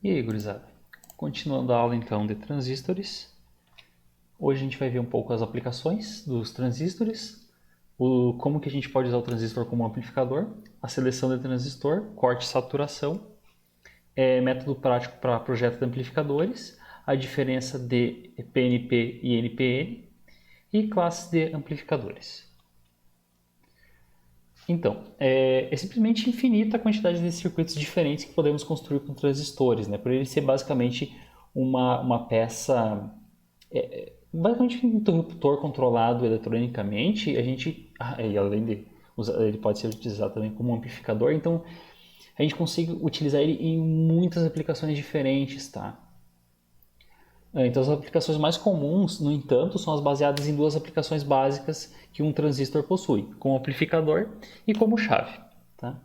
E aí, gurizada? Continuando a aula então de transistores. Hoje a gente vai ver um pouco as aplicações dos transistores, como que a gente pode usar o transistor como amplificador, a seleção de transistor, corte e saturação, método prático para projeto de amplificadores, a diferença de PNP e NPN e classes de amplificadores. Então, é simplesmente infinita a quantidade de circuitos diferentes que podemos construir com transistores, né? Por ele ser basicamente uma peça, basicamente um interruptor controlado eletronicamente, a gente, e além de ele pode ser utilizado também como amplificador, então a gente consegue utilizar ele em muitas aplicações diferentes, tá? Então as aplicações mais comuns, no entanto, são as baseadas em duas aplicações básicas que um transistor possui, como amplificador e como chave. Tá?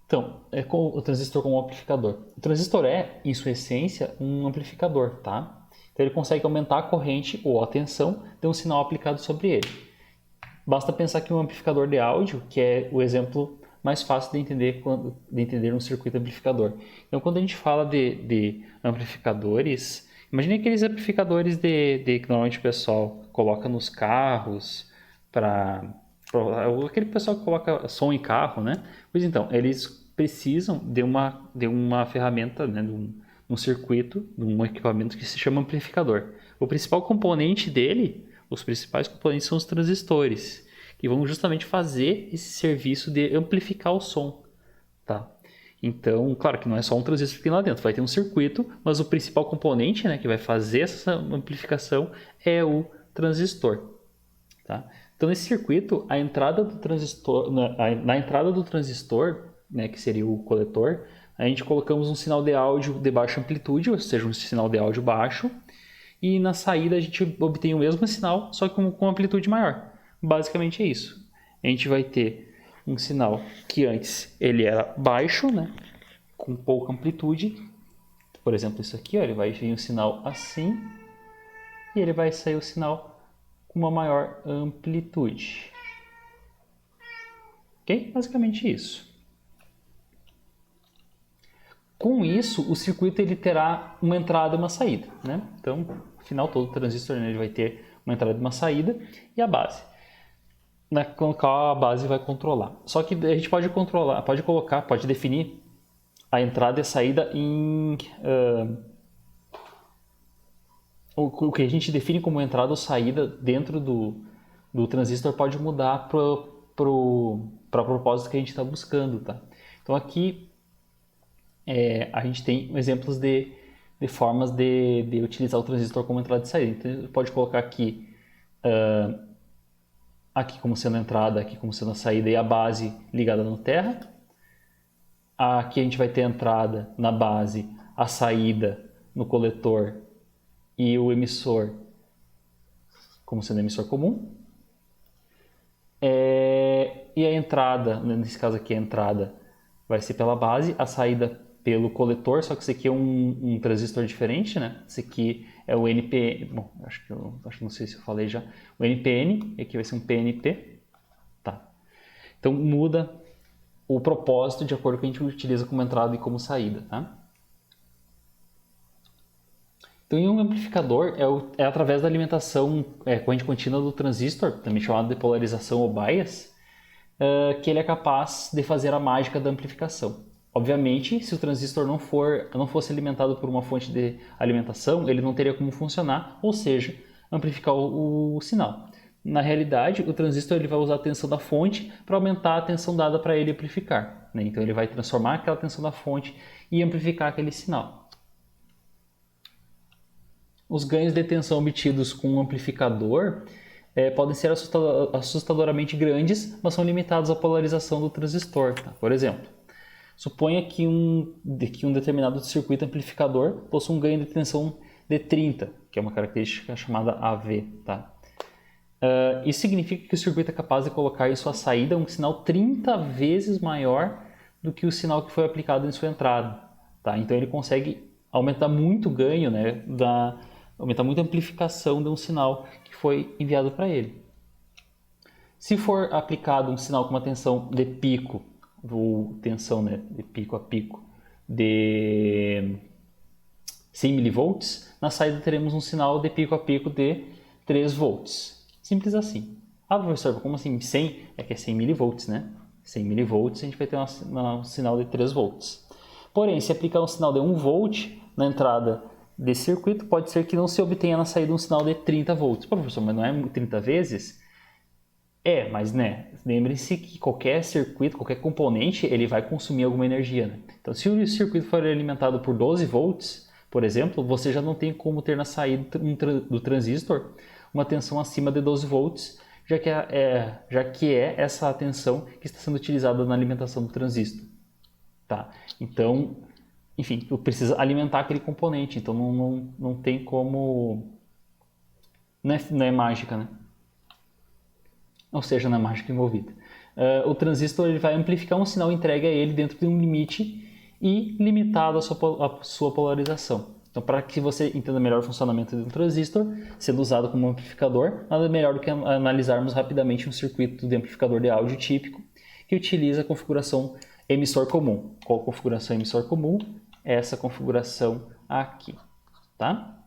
Então, o transistor como amplificador. O transistor é, em sua essência, um amplificador. Tá? Então ele consegue aumentar a corrente ou a tensão de um sinal aplicado sobre ele. Basta pensar que um amplificador de áudio, que é o exemplo mais fácil de entender um circuito amplificador. Então, quando a gente fala de amplificadores, imagine aqueles amplificadores que normalmente o pessoal coloca nos carros, aquele pessoal que coloca som em carro, né? Pois então, eles precisam de uma ferramenta, né? de um circuito, de um equipamento que se chama amplificador. O principal componente dele, os principais componentes são os transistores, que vão justamente fazer esse serviço de amplificar o som, tá? Então, claro que não é só um transistor que tem lá dentro, vai ter um circuito, mas o principal componente, né, que vai fazer essa amplificação é o transistor, tá? Então, nesse circuito, a entrada do transistor, na entrada do transistor, né, que seria o coletor, a gente colocamos um sinal de áudio de baixa amplitude, ou seja, um sinal de áudio baixo, e na saída a gente obtém o mesmo sinal, só que com amplitude maior. Basicamente é isso. A gente vai ter um sinal que antes ele era baixo, né, com pouca amplitude. Por exemplo, isso aqui, ó, ele vai vir um sinal assim e ele vai sair o sinal com uma maior amplitude. Ok? Basicamente isso. Com isso, o circuito ele terá uma entrada e uma saída, né? Então, no final todo o transistor ele vai ter uma entrada e uma saída e a base, com a qual a base vai controlar. Só que a gente pode controlar, pode definir a entrada e a saída em o que a gente define como entrada ou saída dentro do transistor pode mudar para o propósito que a gente está buscando, tá? Então aqui a gente tem exemplos de formas de utilizar o transistor como entrada e saída. Então, a gente pode colocar aqui, aqui como sendo a entrada, aqui como sendo a saída e a base ligada na terra. Aqui a gente vai ter a entrada na base, a saída no coletor e o emissor como sendo emissor comum. E a entrada, nesse caso aqui a entrada vai ser pela base, a saída pelo coletor, só que esse aqui é um transistor diferente, né? Esse aqui é o NPN, bom, acho que não sei se eu falei já, o NPN, e aqui vai ser um PNP, tá? Então muda o propósito de acordo com o que a gente utiliza como entrada e como saída, tá? Então, em um amplificador é através da alimentação corrente contínua do transistor, também chamado de polarização ou bias, que ele é capaz de fazer a mágica da amplificação. Obviamente, se o transistor não fosse alimentado por uma fonte de alimentação, ele não teria como funcionar, ou seja, amplificar o sinal. Na realidade, o transistor ele vai usar a tensão da fonte para aumentar a tensão dada para ele amplificar, né? Então ele vai transformar aquela tensão da fonte e amplificar aquele sinal. Os ganhos de tensão obtidos com um amplificador podem ser assustadoramente grandes, mas são limitados à polarização do transistor. Tá? Por exemplo, suponha que um determinado circuito amplificador possui um ganho de tensão de 30, que é uma característica chamada AV. Tá? Isso significa que o circuito é capaz de colocar em sua saída um sinal 30 vezes maior do que o sinal que foi aplicado em sua entrada. Tá? Então ele consegue aumentar muito o ganho, né, aumentar muito a amplificação de um sinal que foi enviado para ele. Se for aplicado um sinal com uma tensão de pico, ou tensão, né, de pico a pico, de 100 milivolts, na saída teremos um sinal de pico a pico de 3 volts. Simples assim. Ah, professor, como assim 100? É que é 100 milivolts, né? 100 milivolts a gente vai ter um sinal de 3 volts. Porém, se aplicar um sinal de 1 volt na entrada desse circuito, pode ser que não se obtenha na saída um sinal de 30 volts. Pô, professor, mas não é 30 vezes? É, mas né, lembre-se que qualquer circuito, qualquer componente, ele vai consumir alguma energia, né? Então, se o circuito for alimentado por 12 volts, por exemplo, você já não tem como ter na saída do transistor uma tensão acima de 12 volts, já que é essa tensão que está sendo utilizada na alimentação do transistor. Tá? Então, enfim, tu precisa alimentar aquele componente, então não tem como... Não é mágica, né? Ou seja, não é mágica envolvida. O transistor ele vai amplificar um sinal entregue a ele dentro de um limite e limitado a sua polarização. Então, para que você entenda melhor o funcionamento de um transistor, sendo usado como amplificador, nada melhor do que analisarmos rapidamente um circuito de amplificador de áudio típico que utiliza a configuração emissor comum. Qual a configuração emissor comum? É essa configuração aqui, tá?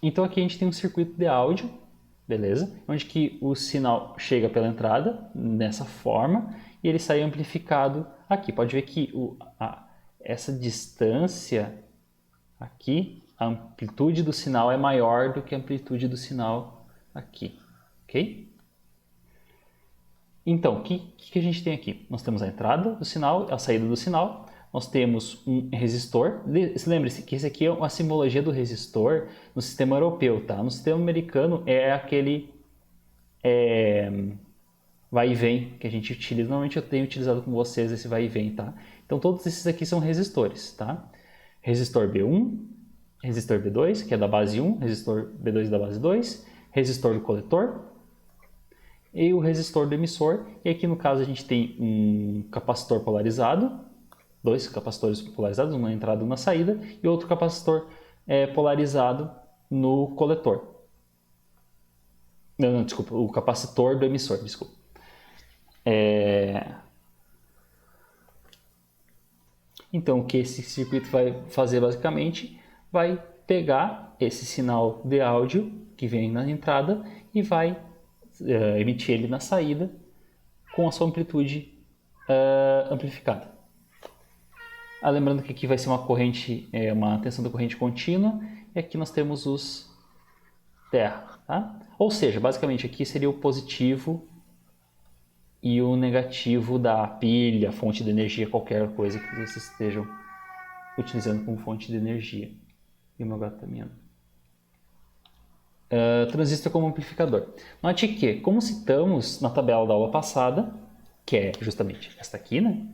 Então aqui a gente tem um circuito de áudio, beleza? Onde que o sinal chega pela entrada, dessa forma, e ele sai amplificado aqui. Pode ver que essa distância aqui, a amplitude do sinal é maior do que a amplitude do sinal aqui, ok? Então, o que a gente tem aqui? Nós temos a entrada do sinal, a saída do sinal, nós temos um resistor. Lembre-se que esse aqui é uma simbologia do resistor no sistema europeu, tá? No sistema americano é aquele vai e vem que a gente utiliza. Normalmente eu tenho utilizado com vocês esse vai e vem, tá? Então todos esses aqui são resistores, tá? Resistor B1, resistor B2, que é da base 1, resistor B2 da base 2, resistor do coletor e o resistor do emissor. E aqui no caso a gente tem um capacitor polarizado, dois capacitores polarizados, um na entrada e um na saída, e outro capacitor polarizado no coletor. Não, desculpa, o capacitor do emissor, desculpa. Então, o que esse circuito vai fazer basicamente, vai pegar esse sinal de áudio que vem na entrada e vai emitir ele na saída com a sua amplitude amplificada. Lembrando que aqui vai ser uma corrente, uma tensão da corrente contínua, e aqui nós temos os terra, tá? Ou seja, basicamente aqui seria o positivo e o negativo da pilha, fonte de energia, qualquer coisa que vocês estejam utilizando como fonte de energia. E o meu gato tá miando. Transistor como amplificador. Note que, como citamos na tabela da aula passada, que é justamente esta aqui, né?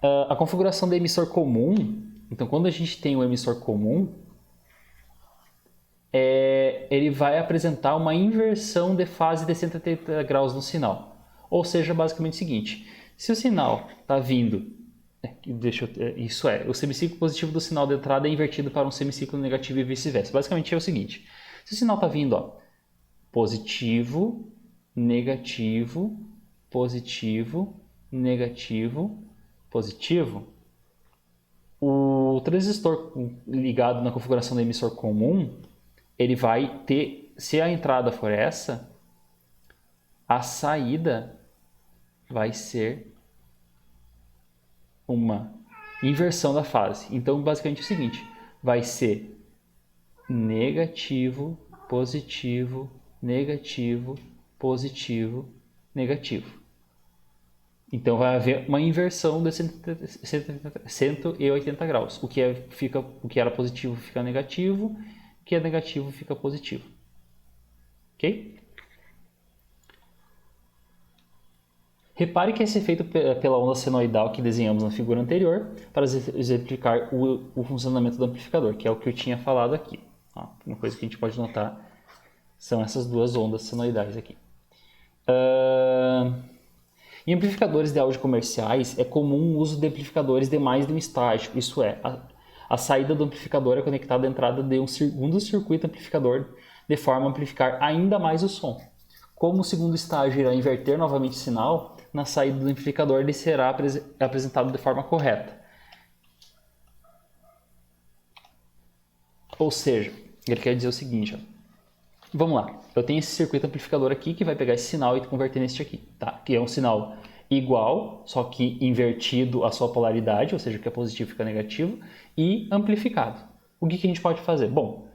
A configuração do emissor comum, então quando a gente tem o emissor comum, ele vai apresentar uma inversão de fase de 180 graus no sinal. Ou seja, basicamente o seguinte, se o sinal está vindo, o semiciclo positivo do sinal de entrada é invertido para um semiciclo negativo e vice-versa. Basicamente é o seguinte, se o sinal está vindo positivo, negativo, positivo, negativo, positivo, o transistor ligado na configuração do emissor comum, ele vai ter, se a entrada for essa, a saída vai ser uma inversão da fase. Então, basicamente é o seguinte, vai ser negativo, positivo, negativo, positivo, negativo. Então vai haver uma inversão de 180 graus. O que era positivo fica negativo, o que é negativo fica positivo. Ok? Repare que esse é feito pela onda senoidal que desenhamos na figura anterior para exemplificar o funcionamento do amplificador, que é o que eu tinha falado aqui. Uma coisa que a gente pode notar são essas duas ondas senoidais aqui. Em amplificadores de áudio comerciais, é comum o uso de amplificadores de mais de um estágio, isso é, a saída do amplificador é conectada à entrada de um segundo circuito amplificador de forma a amplificar ainda mais o som. Como o segundo estágio irá inverter novamente o sinal, na saída do amplificador ele será apresentado de forma correta. Ou seja, ele quer dizer o seguinte, ó. Vamos lá, eu tenho esse circuito amplificador aqui que vai pegar esse sinal e converter neste aqui, tá? Que é um sinal igual, só que invertido a sua polaridade, ou seja, que é positivo fica negativo, e amplificado. O que a gente pode fazer? Bom,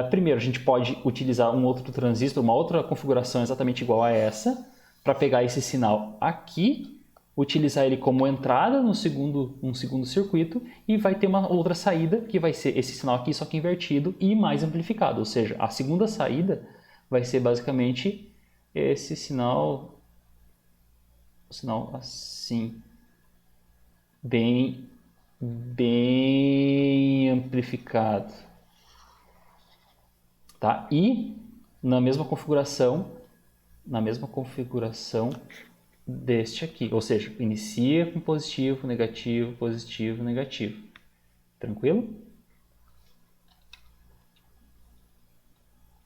primeiro a gente pode utilizar um outro transistor, uma outra configuração exatamente igual a essa, para pegar esse sinal aqui, utilizar ele como entrada no segundo circuito e vai ter uma outra saída que vai ser esse sinal aqui, só que invertido e mais amplificado. Ou seja, a segunda saída vai ser basicamente esse sinal assim, bem amplificado. Tá? E na mesma configuração deste aqui, ou seja, inicia com positivo, negativo, positivo, negativo. Tranquilo?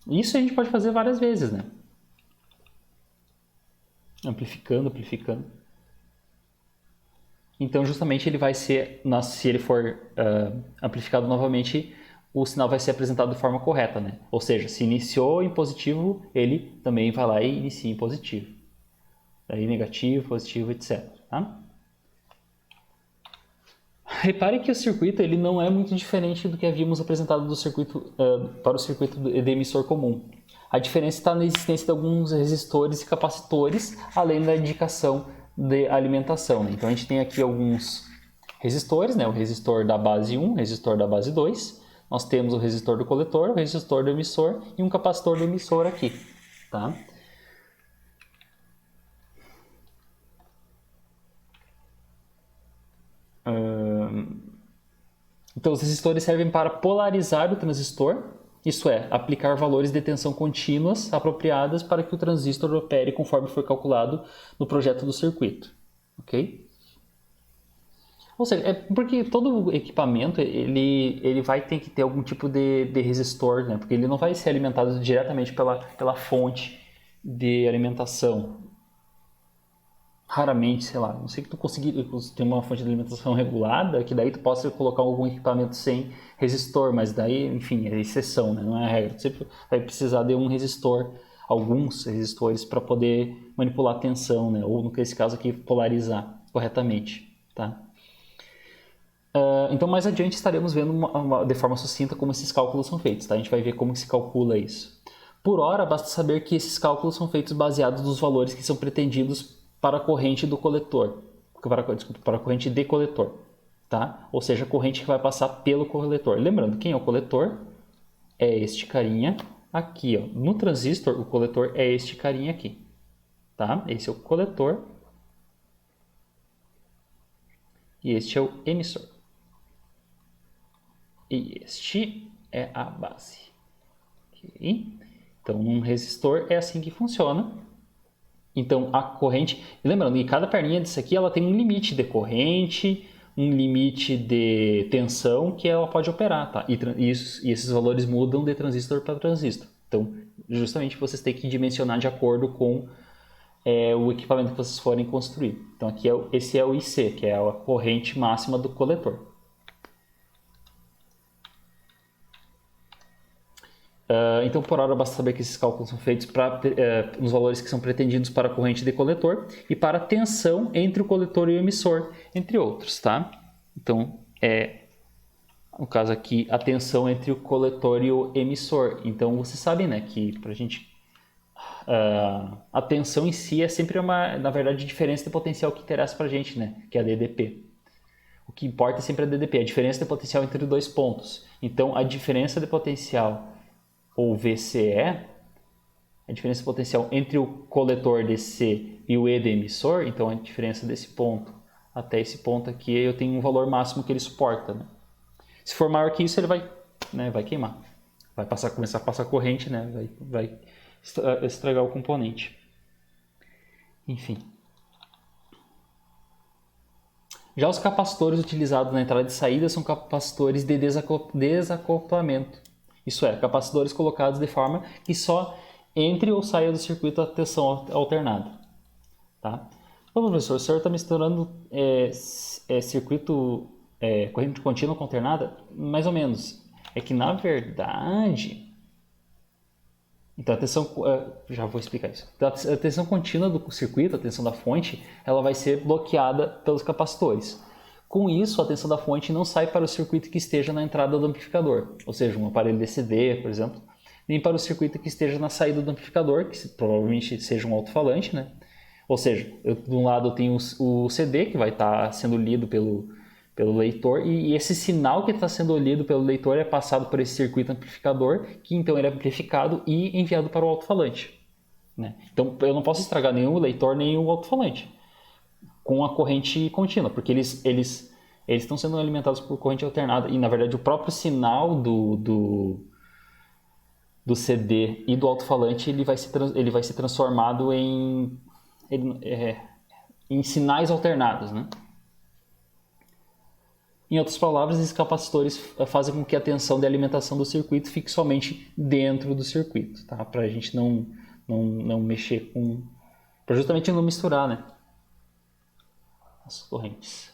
Isso a gente pode fazer várias vezes, né? Amplificando. Então, justamente, ele vai ser, se ele for amplificado novamente, o sinal vai ser apresentado de forma correta, né? Ou seja, se iniciou em positivo, ele também vai lá e inicia em positivo. Aí negativo, positivo, etc. Tá? Repare que o circuito ele não é muito diferente do que havíamos apresentado do circuito, para o circuito de emissor comum. A diferença está na existência de alguns resistores e capacitores, além da indicação de alimentação. Né? Então a gente tem aqui alguns resistores, né? O resistor da base 1, o resistor da base 2. Nós temos o resistor do coletor, o resistor do emissor e um capacitor do emissor aqui. Tá? Então, os resistores servem para polarizar o transistor, isso é, aplicar valores de tensão contínuas apropriadas para que o transistor opere conforme foi calculado no projeto do circuito. Ok? Ou seja, é porque todo equipamento ele vai ter que ter algum tipo de resistor, né? Porque ele não vai ser alimentado diretamente pela fonte de alimentação. Raramente, sei lá, não sei que tu conseguir ter uma fonte de alimentação regulada, que daí tu possa colocar algum equipamento sem resistor, mas daí, enfim, é exceção, né? Não é a regra. Tu sempre vai precisar de um resistor, alguns resistores, para poder manipular a tensão, né? Ou, nesse caso aqui, polarizar corretamente, tá? Então, mais adiante estaremos vendo de forma sucinta como esses cálculos são feitos, tá? A gente vai ver como se calcula isso. Por hora, basta saber que esses cálculos são feitos baseados nos valores que são pretendidos para a corrente do coletor, para a corrente de coletor, tá? Ou seja, a corrente que vai passar pelo coletor. Lembrando, quem é o coletor? É este carinha aqui, ó. No transistor, o coletor é este carinha aqui, tá? Esse é o coletor e este é o emissor. E este é a base. Okay? Então, num resistor é assim que funciona. Então, a corrente... Lembrando, e cada perninha disso aqui ela tem um limite de corrente, um limite de tensão que ela pode operar, tá? E esses valores mudam de transistor para transistor. Então, justamente vocês têm que dimensionar de acordo com o equipamento que vocês forem construir. Então, aqui esse é o IC, que é a corrente máxima do coletor. Então, por hora, basta saber que esses cálculos são feitos nos valores que são pretendidos para a corrente de coletor e para a tensão entre o coletor e o emissor, entre outros, tá? Então, no caso aqui, a tensão entre o coletor e o emissor. Então, vocês sabem, né, que para a gente... a tensão em si é sempre na verdade, diferença de potencial que interessa para a gente, né, que é a DDP. O que importa é sempre a DDP, a diferença de potencial entre dois pontos. Então, a diferença de potencial, ou VCE, a diferença de potencial entre o coletor DC e o E de emissor, então a diferença desse ponto até esse ponto aqui, eu tenho um valor máximo que ele suporta. Né? Se for maior que isso, ele vai queimar. Vai começar a passar corrente, né? vai estragar o componente. Enfim. Já os capacitores utilizados na entrada e saída são capacitores de desacoplamento. Isso é, capacitores colocados de forma que só entre ou saia do circuito a tensão alternada. Tá? Então, professor, o senhor está misturando circuito corrente contínua com alternada? Mais ou menos. É que, na verdade... Então, a tensão... já vou explicar isso. Então, a tensão contínua do circuito, a tensão da fonte, ela vai ser bloqueada pelos capacitores. Com isso, a tensão da fonte não sai para o circuito que esteja na entrada do amplificador, ou seja, um aparelho DCD, por exemplo, nem para o circuito que esteja na saída do amplificador, que provavelmente seja um alto-falante, né? Ou seja, de um lado eu tenho o CD, que vai estar sendo lido pelo leitor, e esse sinal que está sendo lido pelo leitor é passado por esse circuito amplificador, que então ele é amplificado e enviado para o alto-falante. Né? Então eu não posso estragar nem o leitor nem o alto-falante com a corrente contínua, porque eles estão sendo alimentados por corrente alternada, e na verdade o próprio sinal do CD e do alto-falante ele vai ser transformado em sinais alternados, né? Em outras palavras, esses capacitores fazem com que a tensão de alimentação do circuito fique somente dentro do circuito, tá? Para a gente não mexer com... para justamente não misturar, né, as correntes.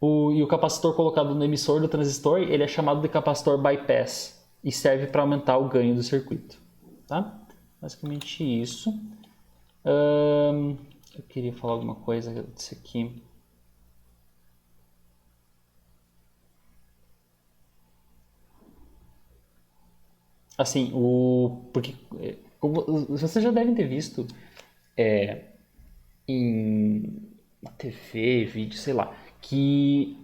E o capacitor colocado no emissor do transistor, ele é chamado de capacitor bypass e serve para aumentar o ganho do circuito, tá? Basicamente isso. Eu queria falar alguma coisa disso aqui. Assim, porque como vocês já devem ter visto na TV, vídeo, sei lá, que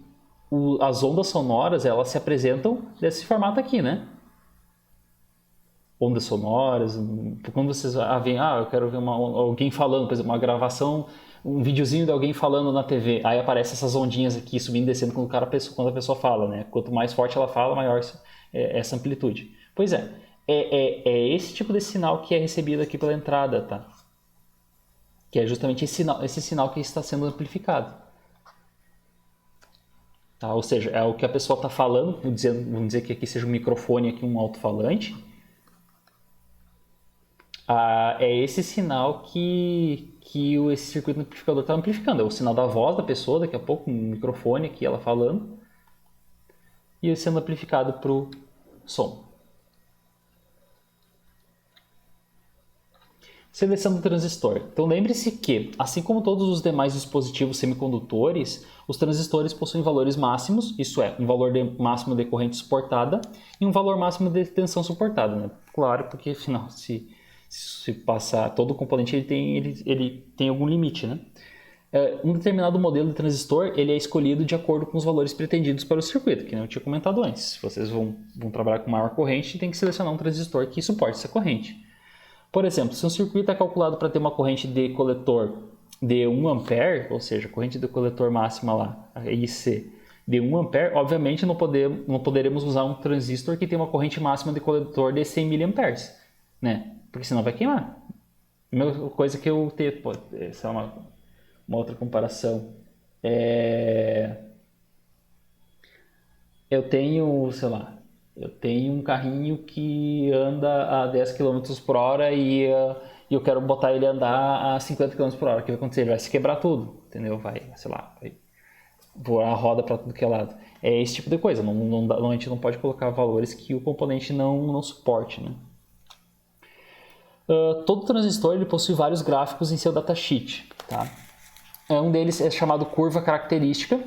as ondas sonoras elas se apresentam desse formato aqui, né? Ondas sonoras, quando vocês veem, eu quero ver alguém falando, por exemplo, uma gravação, um videozinho de alguém falando na TV, aí aparecem essas ondinhas aqui subindo e descendo quando a pessoa fala, né? Quanto mais forte ela fala, maior essa amplitude. Pois é esse tipo de sinal que é recebido aqui pela entrada, tá? Que é justamente esse sinal que está sendo amplificado. Tá? Ou seja, é o que a pessoa está falando, vamos dizer que aqui seja um microfone, aqui um alto-falante. É esse sinal que esse circuito amplificador está amplificando. É o sinal da voz da pessoa, daqui a pouco, um microfone aqui, ela falando, e sendo amplificado para o som. Seleção do transistor. Então lembre-se que, assim como todos os demais dispositivos semicondutores, os transistores possuem valores máximos, isso é, um valor máximo de corrente suportada e um valor máximo de tensão suportada. Né? Claro, porque afinal, se passar todo o componente, ele tem algum limite. Né? Um determinado modelo de transistor ele é escolhido de acordo com os valores pretendidos para o circuito, que eu tinha comentado antes. Se vocês vão trabalhar com maior corrente, tem que selecionar um transistor que suporte essa corrente. Por exemplo, se um circuito é calculado para ter uma corrente de coletor de 1 A, ou seja, corrente de coletor máxima lá, a IC, de 1 A, obviamente não poderemos usar um transistor que tem uma corrente máxima de coletor de 100 mA, né? Porque senão vai queimar. A mesma coisa que eu ter, essa é uma outra comparação. Eu tenho, sei lá, um carrinho que anda a 10 km por hora e eu quero botar ele a andar a 50 km por hora. O que vai acontecer? Ele vai se quebrar tudo, entendeu? Vai voar a roda para tudo que é lado. É esse tipo de coisa. A gente não pode colocar valores que o componente não suporte, né? Todo transistor ele possui vários gráficos em seu datasheet. Tá? Um deles é chamado curva característica,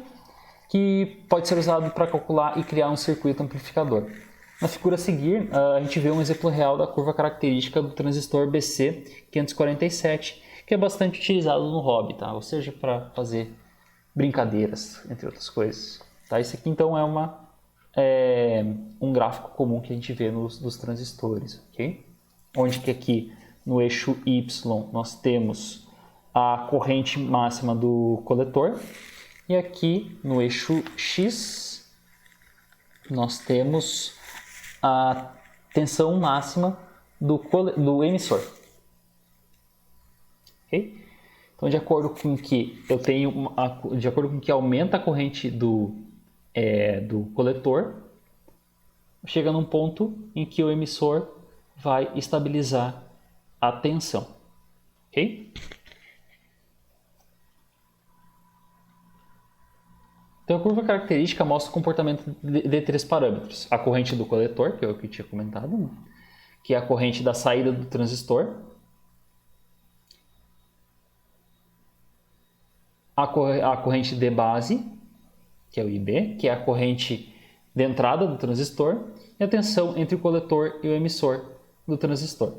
que pode ser usado para calcular e criar um circuito amplificador. Na figura a seguir, a gente vê um exemplo real da curva característica do transistor BC547, que é bastante utilizado no hobby, tá? Ou seja, para fazer brincadeiras, entre outras coisas. Tá? Esse aqui então é um gráfico comum que a gente vê nos transistores, ok? Onde que aqui no eixo Y nós temos a corrente máxima do coletor, e aqui no eixo X nós temos a tensão máxima do emissor. Okay? Então, de acordo com que aumenta a corrente do coletor, chega num ponto em que o emissor vai estabilizar a tensão, ok? Então a curva característica mostra o comportamento de três parâmetros. A corrente do coletor, que é o que eu tinha comentado, né? Que é a corrente da saída do transistor, a corrente de base, que é o IB, que é a corrente de entrada do transistor, e a tensão entre o coletor e o emissor do transistor.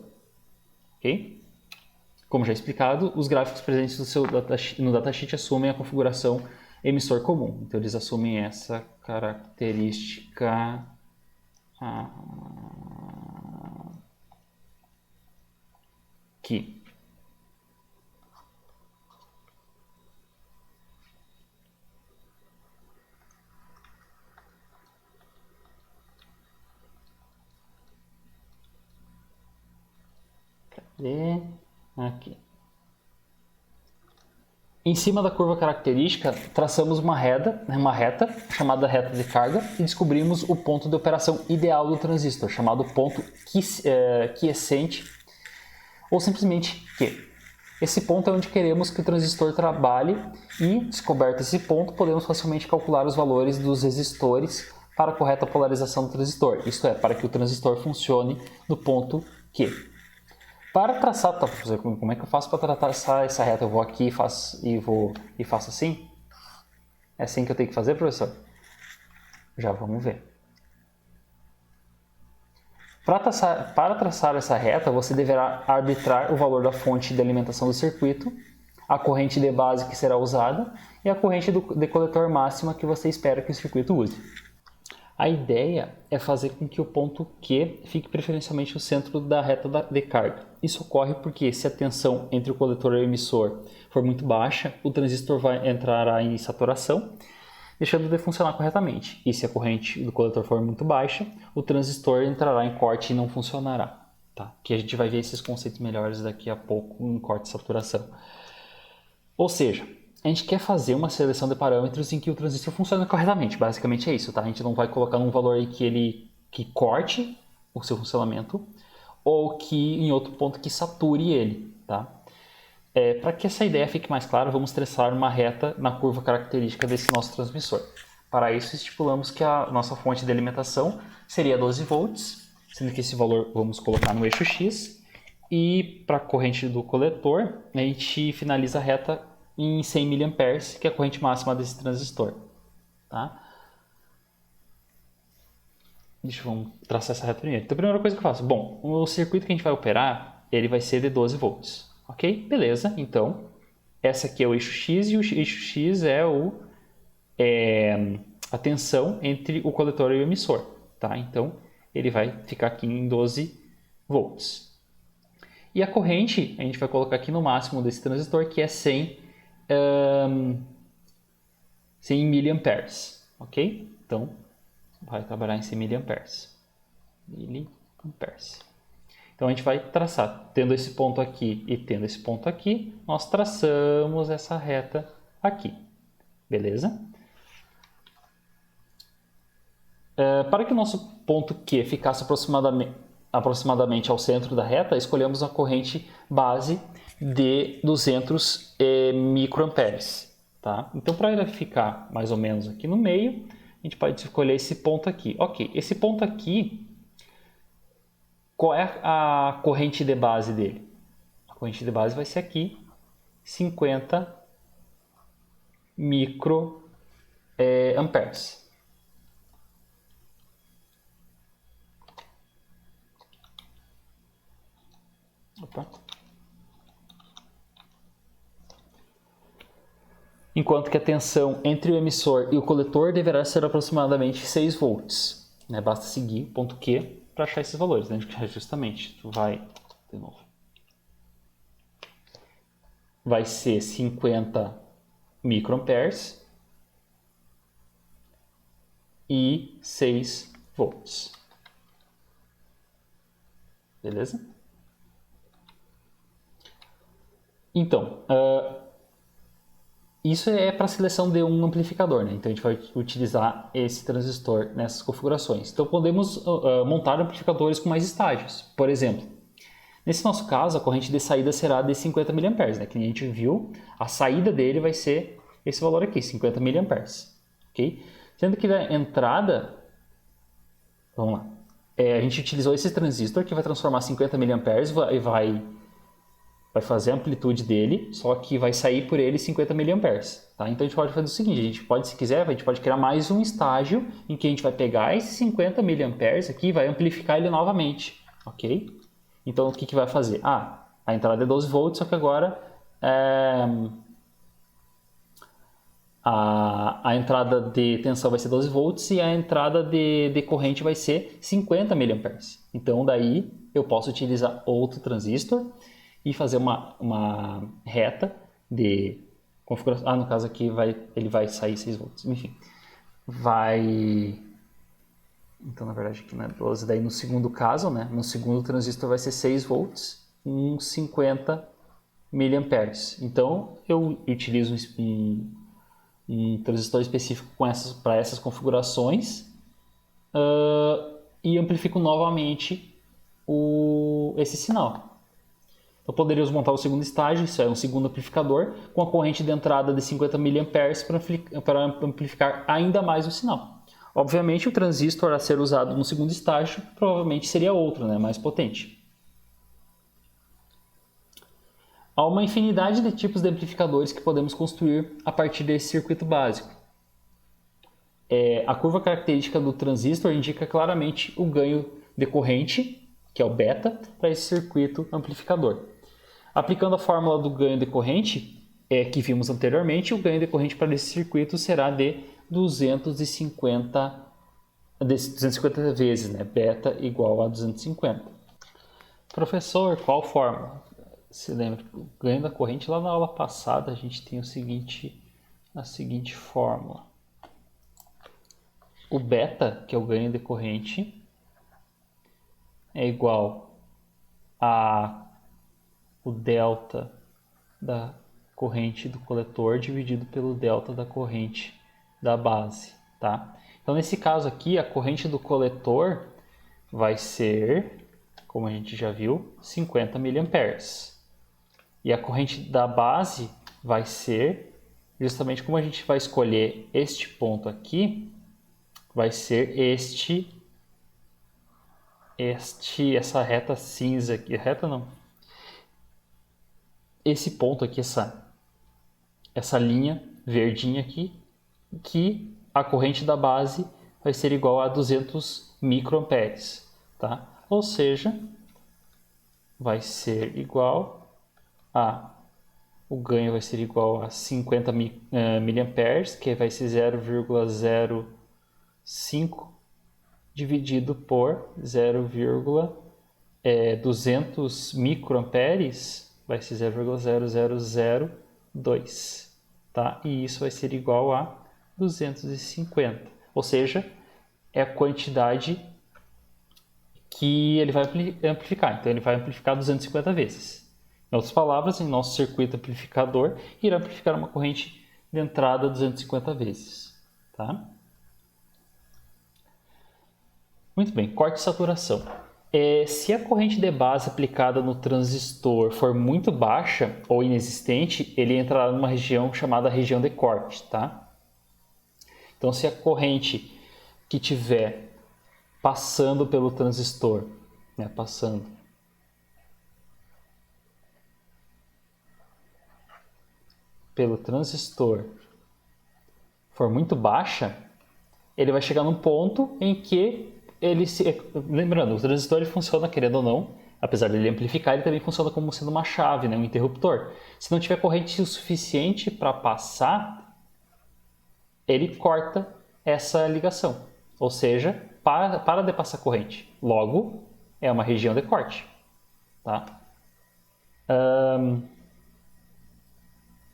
Ok? Como já explicado, os gráficos presentes no datasheet assumem a configuração emissor comum. Então, eles assumem essa característica aqui. Cadê? Aqui. Em cima da curva característica, traçamos uma reta chamada reta de carga e descobrimos o ponto de operação ideal do transistor, chamado ponto quiescente, ou simplesmente Q. Esse ponto é onde queremos que o transistor trabalhe e, descoberto esse ponto, podemos facilmente calcular os valores dos resistores para a correta polarização do transistor, isto é, para que o transistor funcione no ponto Q. Para traçar, tá, professor, como é que eu faço para traçar essa reta? Eu vou aqui e faço assim? É assim que eu tenho que fazer, professor? Já vamos ver. Para traçar essa reta, você deverá arbitrar o valor da fonte de alimentação do circuito, a corrente de base que será usada e a corrente de coletor máxima que você espera que o circuito use. A ideia é fazer com que o ponto Q fique preferencialmente no centro da reta de carga. Isso ocorre porque se a tensão entre o coletor e o emissor for muito baixa, o transistor entrará em saturação, deixando de funcionar corretamente. E se a corrente do coletor for muito baixa, o transistor entrará em corte e não funcionará. Tá? Que a gente vai ver esses conceitos melhores daqui a pouco em corte e saturação. Ou seja, a gente quer fazer uma seleção de parâmetros em que o transistor funcione corretamente. Basicamente é isso, tá? A gente não vai colocar um valor aí que corte o seu funcionamento ou que em outro ponto que sature ele, tá? Para que essa ideia fique mais clara, vamos traçar uma reta na curva característica desse nosso transmissor. Para isso, estipulamos que a nossa fonte de alimentação seria 12 volts, sendo que esse valor vamos colocar no eixo X. E para a corrente do coletor, a gente finaliza a reta em 100 mA, que é a corrente máxima desse transistor. Tá? Vamos traçar essa reta primeiro. Então, a primeira coisa que eu faço, bom, o circuito que a gente vai operar, ele vai ser de 12 volts. Ok? Beleza, então, essa aqui é o eixo X e o eixo X é a tensão entre o coletor e o emissor. Tá? Então, ele vai ficar aqui em 12 volts. E a corrente, a gente vai colocar aqui no máximo desse transistor, que é 100 mA, ok? Então, vai trabalhar em 100 mA. Então, a gente vai traçar, tendo esse ponto aqui e tendo esse ponto aqui, nós traçamos essa reta aqui, beleza? Para que o nosso ponto Q ficasse aproximadamente ao centro da reta, escolhemos a corrente base de 200 microamperes. Tá? Então, para ele ficar mais ou menos aqui no meio, a gente pode escolher esse ponto aqui. Ok, esse ponto aqui, qual é a corrente de base dele? A corrente de base vai ser aqui, 50 microamperes. Opa. Enquanto que a tensão entre o emissor e o coletor deverá ser aproximadamente 6 volts. Né? Basta seguir o ponto Q para achar esses valores. Né? Justamente, vai de novo. Vai ser 50 microamperes e 6 volts. Beleza? Então, Isso é para a seleção de um amplificador, né? Então a gente vai utilizar esse transistor nessas configurações. Então podemos montar amplificadores com mais estágios. Por exemplo, nesse nosso caso, a corrente de saída será de 50 mA, né? Que a gente viu, a saída dele vai ser esse valor aqui, 50 mA. Ok? Sendo que na entrada, vamos lá, a gente utilizou esse transistor que vai transformar 50 mA e vai fazer a amplitude dele, só que vai sair por ele 50 mA. Tá? Então a gente pode fazer o seguinte, a gente pode, se quiser, a gente pode criar mais um estágio em que a gente vai pegar esses 50 mA aqui e vai amplificar ele novamente. Ok? Então o que vai fazer? A entrada é 12 volts, só que agora a entrada de tensão vai ser 12 volts e a entrada de corrente vai ser 50 mA. Então daí eu posso utilizar outro transistor e fazer uma reta de configuração. No caso aqui ele vai sair 6 volts. Enfim, então na verdade aqui não é 12, daí no segundo caso, né? No segundo transistor vai ser 6 volts com 50 mA. Então eu utilizo um transistor específico para essas configurações e amplifico novamente esse sinal. Então poderíamos montar o segundo estágio, isso é um segundo amplificador, com a corrente de entrada de 50 mA para amplificar ainda mais o sinal. Obviamente o transistor a ser usado no segundo estágio provavelmente seria outro, né, mais potente. Há uma infinidade de tipos de amplificadores que podemos construir a partir desse circuito básico. A curva característica do transistor indica claramente o ganho de corrente, que é o beta, para esse circuito amplificador. Aplicando a fórmula do ganho de corrente, que vimos anteriormente, o ganho de corrente para esse circuito será de 250 vezes, né? Beta igual a 250. Professor, qual fórmula? Se lembra, o ganho da corrente lá na aula passada a gente tem a seguinte fórmula. O beta, que é o ganho de corrente, é igual a o delta da corrente do coletor dividido pelo delta da corrente da base, tá? Então nesse caso aqui a corrente do coletor vai ser, como a gente já viu, 50 mA. E a corrente da base vai ser, justamente como a gente vai escolher este ponto aqui, vai ser essa reta cinza aqui, reta não, esse ponto aqui, essa linha verdinha aqui, que a corrente da base vai ser igual a 200 microamperes, tá? Ou seja, vai ser igual o ganho vai ser igual a 50 miliamperes, que vai ser 0,05 dividido por 0,200 microamperes, vai ser 0,0002, tá? E isso vai ser igual a 250, ou seja, é a quantidade que ele vai amplificar. Então ele vai amplificar 250 vezes. Em outras palavras, em nosso circuito amplificador, irá amplificar uma corrente de entrada 250 vezes. Tá? Muito bem, corte e saturação. Se a corrente de base aplicada no transistor for muito baixa ou inexistente, ele entrará numa região chamada região de corte. Tá? Então, se a corrente que tiver passando pelo transistor, né, for muito baixa, ele vai chegar num ponto em que lembrando, o transistor ele funciona, querendo ou não, apesar de ele amplificar, ele também funciona como sendo uma chave, né, um interruptor. Se não tiver corrente o suficiente para passar, ele corta essa ligação, ou seja, para de passar corrente. Logo, é uma região de corte. Tá?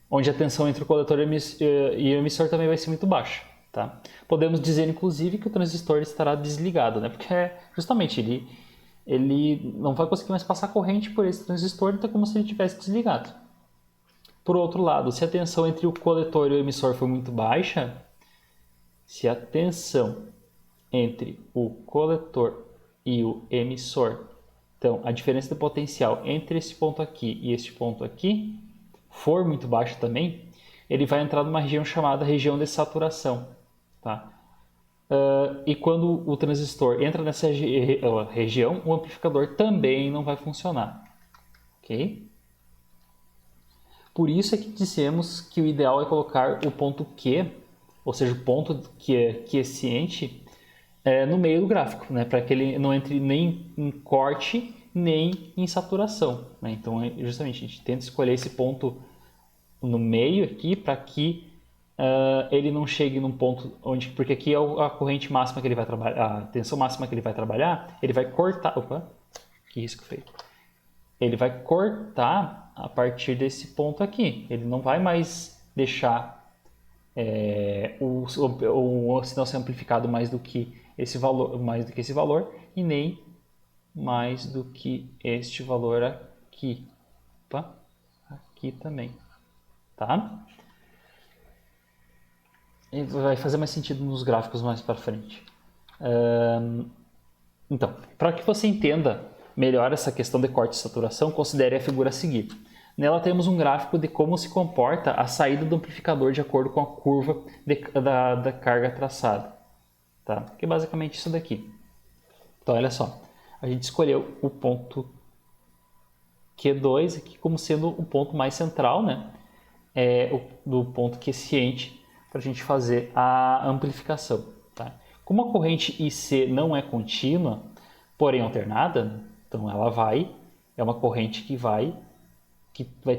Onde a tensão entre o coletor e o emissor também vai ser muito baixa. Tá? Podemos dizer, inclusive, que o transistor estará desligado, né? Porque justamente ele não vai conseguir mais passar corrente por esse transistor, então é como se ele tivesse desligado. Por outro lado, se a tensão entre o coletor e o emissor for muito baixa, se a tensão entre o coletor e o emissor, então a diferença de potencial entre esse ponto aqui e este ponto aqui, for muito baixa também, ele vai entrar numa região chamada região de saturação. Tá? E quando o transistor entra nessa região, o amplificador também não vai funcionar. Ok? Por isso é que dissemos que o ideal é colocar o ponto Q, ou seja, o ponto que é quiescente, no meio do gráfico, né? Para que ele não entre nem em corte, nem em saturação. Né? Então, justamente, a gente tenta escolher esse ponto no meio aqui para que ele não chegue num ponto onde... Porque aqui é a corrente máxima que ele vai trabalhar, a tensão máxima que ele vai trabalhar, ele vai cortar... Opa, que risco feio. Ele vai cortar a partir desse ponto aqui. Ele não vai mais deixar o sinal ser amplificado mais do que esse valor, e nem mais do que este valor aqui. Opa, aqui também. Tá? E vai fazer mais sentido nos gráficos mais para frente. Então, para que você entenda melhor essa questão de corte e saturação, considere a figura a seguir. Nela temos um gráfico de como se comporta a saída do amplificador de acordo com a curva da carga traçada. Tá? Que é basicamente isso daqui. Então, olha só. A gente escolheu o ponto Q2 aqui como sendo o ponto mais central, né? Do ponto quiescente para a gente fazer a amplificação. Tá? Como a corrente IC não é contínua, porém alternada, então ela é uma corrente que vai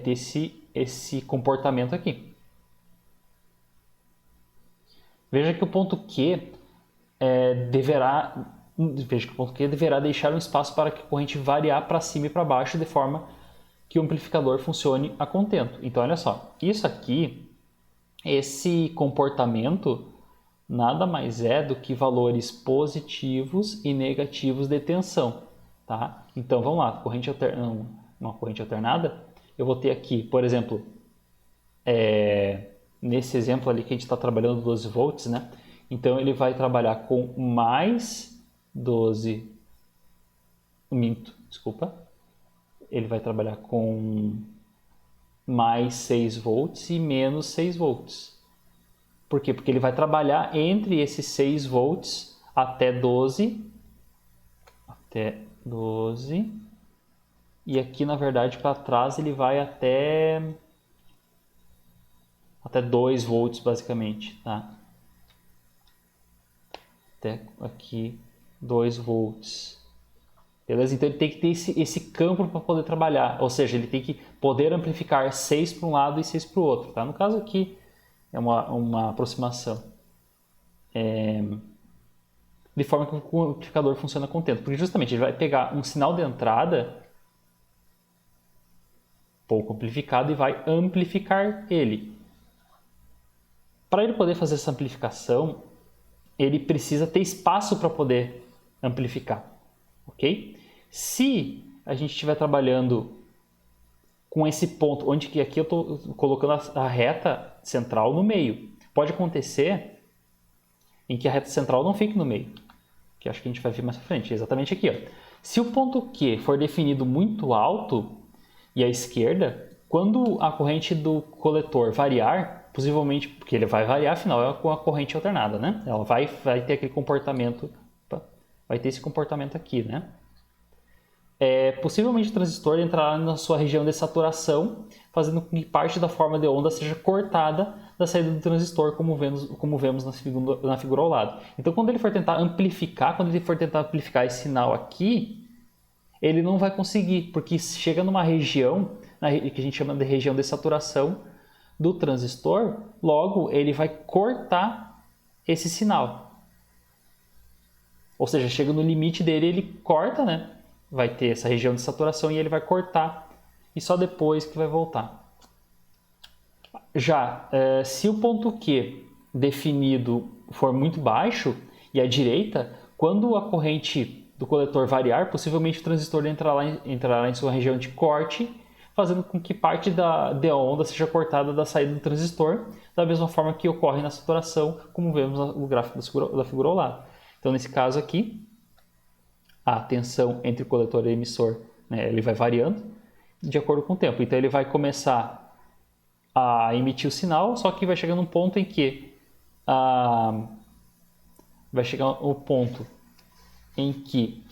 ter esse comportamento aqui. Veja que o ponto Q deverá deixar um espaço para que a corrente variar para cima e para baixo de forma que o amplificador funcione a contento. Então, olha só, isso aqui, esse comportamento nada mais é do que valores positivos e negativos de tensão. Tá? Então, vamos lá, uma corrente alternada, eu vou ter aqui, por exemplo, nesse exemplo ali que a gente está trabalhando 12 volts, né? Então, ele vai trabalhar com mais 12... Ele vai trabalhar com mais 6 volts e menos 6 volts. Por quê? Porque ele vai trabalhar entre esses 6 volts até 12. E aqui, na verdade, para trás ele vai até 2 volts, basicamente. Tá? Até aqui 2 volts. Beleza? Então ele tem que ter esse campo para poder trabalhar. Ou seja, ele tem que poder amplificar 6 para um lado e 6 para o outro. Tá? No caso aqui é uma aproximação. De forma que o amplificador funciona a contento. Porque justamente ele vai pegar um sinal de entrada pouco amplificado e vai amplificar ele. Para ele poder fazer essa amplificação, ele precisa ter espaço para poder amplificar. Ok? Se a gente estiver trabalhando com esse ponto, onde que aqui eu estou colocando a reta central no meio. Pode acontecer em que a reta central não fique no meio, que acho que a gente vai ver mais pra frente, exatamente aqui. Ó. Se o ponto Q for definido muito alto e à esquerda, quando a corrente do coletor variar, possivelmente, porque ele vai variar, afinal é com a corrente alternada, né? Ela vai ter aquele comportamento, vai ter esse comportamento aqui, né? Possivelmente o transistor entrará na sua região de saturação, fazendo com que parte da forma de onda seja cortada da saída do transistor, como vemos na figura ao lado. Então, quando ele for tentar amplificar esse sinal aqui, ele não vai conseguir, porque chega numa região que a gente chama de região de saturação do transistor, logo ele vai cortar esse sinal. Ou seja, chega no limite dele, ele corta, né? Vai ter essa região de saturação e ele vai cortar e só depois que vai voltar. Já, se o ponto Q definido for muito baixo e à direita, quando a corrente do coletor variar, possivelmente o transistor entrará em sua região de corte, fazendo com que parte da onda seja cortada da saída do transistor, da mesma forma que ocorre na saturação, como vemos no gráfico da figura ao lado. Então, nesse caso aqui, a tensão entre o coletor e o emissor, né, ele vai variando de acordo com o tempo. Então, ele vai começar a emitir o sinal, só que vai chegar num ponto em que vai chegar o ponto em que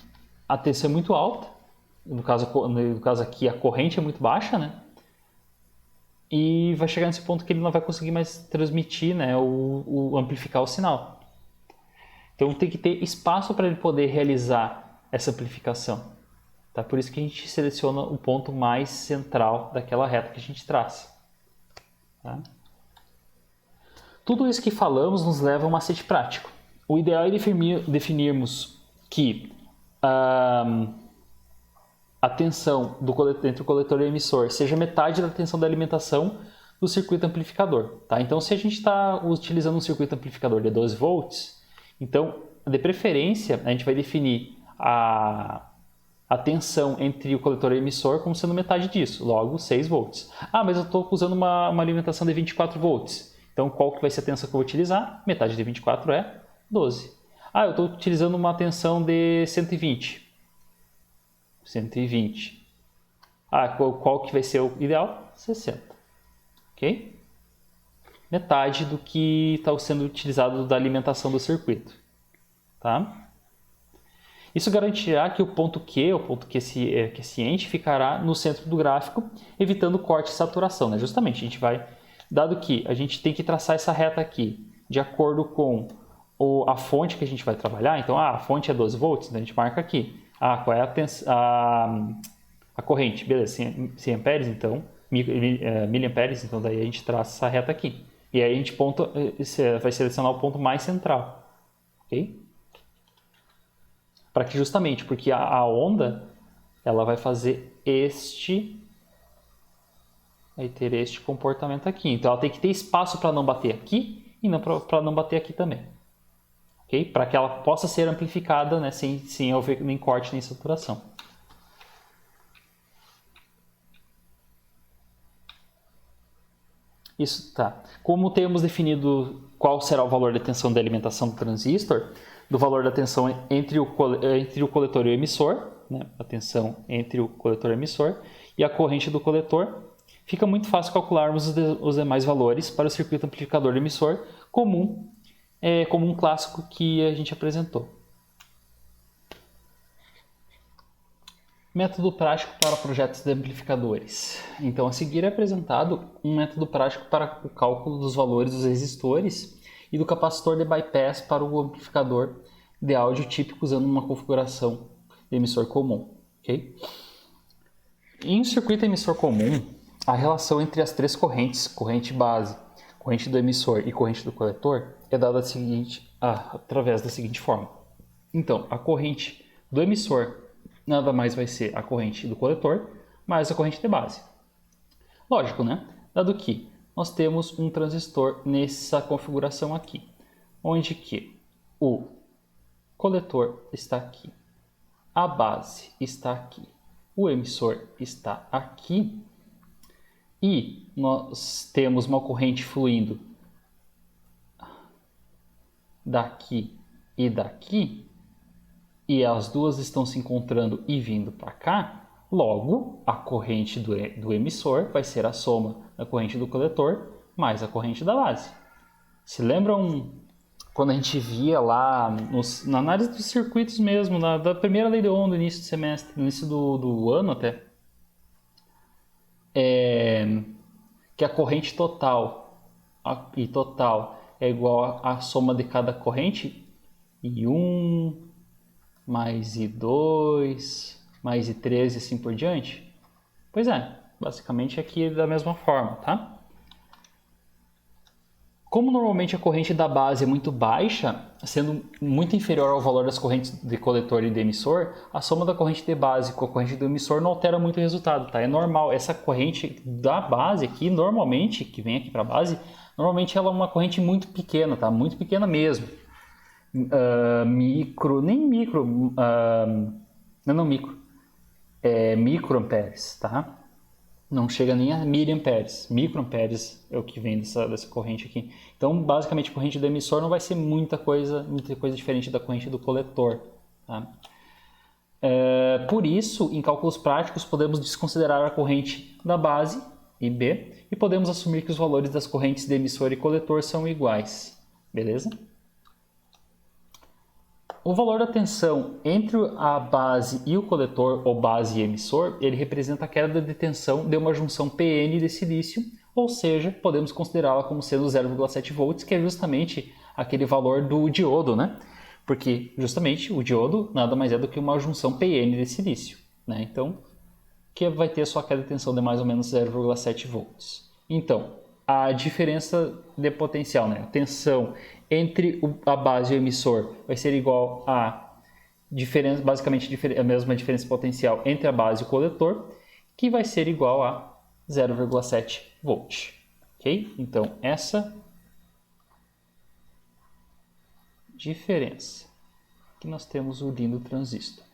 a tensão é muito alta, no caso aqui a corrente é muito baixa, né? E vai chegar nesse ponto que ele não vai conseguir mais transmitir, né, amplificar o sinal. Então tem que ter espaço para ele poder realizar essa amplificação. Tá? Por isso que a gente seleciona o ponto mais central daquela reta que a gente traça. Tá? Tudo isso que falamos nos leva a um macete prático. O ideal é definirmos que a tensão entre o coletor e o emissor seja metade da tensão da alimentação do circuito amplificador. Tá? Então, se a gente está utilizando um circuito amplificador de 12 volts, então, de preferência, a gente vai definir a tensão entre o coletor e o emissor como sendo metade disso, logo 6 volts. Ah, mas eu estou usando uma alimentação de 24 volts. Então, qual que vai ser a tensão que eu vou utilizar? Metade de 24 é 12. Ah, eu estou utilizando uma tensão de 120. 120. Ah, qual que vai ser o ideal? 60. Ok? Metade do que está sendo utilizado da alimentação do circuito. Tá? Isso garantirá que o ponto quiescente ficará no centro do gráfico, evitando corte e saturação. Né? Justamente, a gente vai, dado que a gente tem que traçar essa reta aqui de acordo com a fonte que a gente vai trabalhar. Então, a fonte é 12 volts, então a gente marca aqui. Qual é a corrente? Beleza, 100 amperes, então, miliamperes, então daí a gente traça essa reta aqui. E aí a gente vai selecionar o ponto mais central. Ok? Para que justamente, porque a onda, ela vai fazer vai ter este comportamento aqui. Então ela tem que ter espaço para não bater aqui e não para não bater aqui também. Okay? Para que ela possa ser amplificada, né, sem haver nem corte nem saturação. Isso tá. Como temos definido qual será o valor da tensão de alimentação do transistor, do valor da tensão entre o coletor e o emissor, né, a tensão entre o coletor e o emissor, e a corrente do coletor, fica muito fácil calcularmos os demais valores para o circuito amplificador do emissor comum, como um clássico que a gente apresentou. Método prático para projetos de amplificadores. Então, a seguir é apresentado um método prático para o cálculo dos valores dos resistores e do capacitor de bypass para o amplificador de áudio típico usando uma configuração de emissor comum. Okay? Em um circuito emissor comum, a relação entre as três correntes, corrente base, corrente do emissor e corrente do coletor, é dada através da seguinte forma. Então, a corrente do emissor nada mais vai ser a corrente do coletor mais a corrente de base. Lógico, né? Dado que nós temos um transistor nessa configuração aqui, onde que o coletor está aqui, a base está aqui, o emissor está aqui e nós temos uma corrente fluindo daqui e daqui, e as duas estão se encontrando e vindo para cá, logo a corrente do emissor vai ser a soma da corrente do coletor mais a corrente da base. Se lembram quando a gente via lá na análise dos circuitos mesmo, da primeira lei de Ohm do início do semestre, no início do ano até, que a corrente total é igual à soma de cada corrente, I1 mais I2 mais I3 e assim por diante? Pois é, basicamente aqui é da mesma forma, tá? Como normalmente a corrente da base é muito baixa, sendo muito inferior ao valor das correntes de coletor e de emissor, a soma da corrente de base com a corrente do emissor não altera muito o resultado, tá? É normal, essa corrente da base aqui, normalmente, que vem aqui para a base, normalmente ela é uma corrente muito pequena, tá? Muito pequena mesmo. Microamperes, tá? Não chega nem a miliamperes. Microamperes é o que vem dessa corrente aqui. Então, basicamente, a corrente do emissor não vai ser muita coisa diferente da corrente do coletor. Tá? Por isso, em cálculos práticos, podemos desconsiderar a corrente da base, IB, e podemos assumir que os valores das correntes de emissor e coletor são iguais. Beleza? O valor da tensão entre a base e o coletor, ou base e emissor, ele representa a queda de tensão de uma junção PN de silício, ou seja, podemos considerá-la como sendo 0,7 volts, que é justamente aquele valor do diodo, né? Porque justamente o diodo nada mais é do que uma junção PN de silício, né? Então, que vai ter a sua queda de tensão de mais ou menos 0,7 volts. Então, a diferença de potencial, né? A tensão entre a base e o emissor vai ser igual a basicamente a mesma diferença potencial entre a base e o coletor, que vai ser igual a 0,7 volt. Ok? Então, essa diferença. Aqui nós temos o lindo transistor.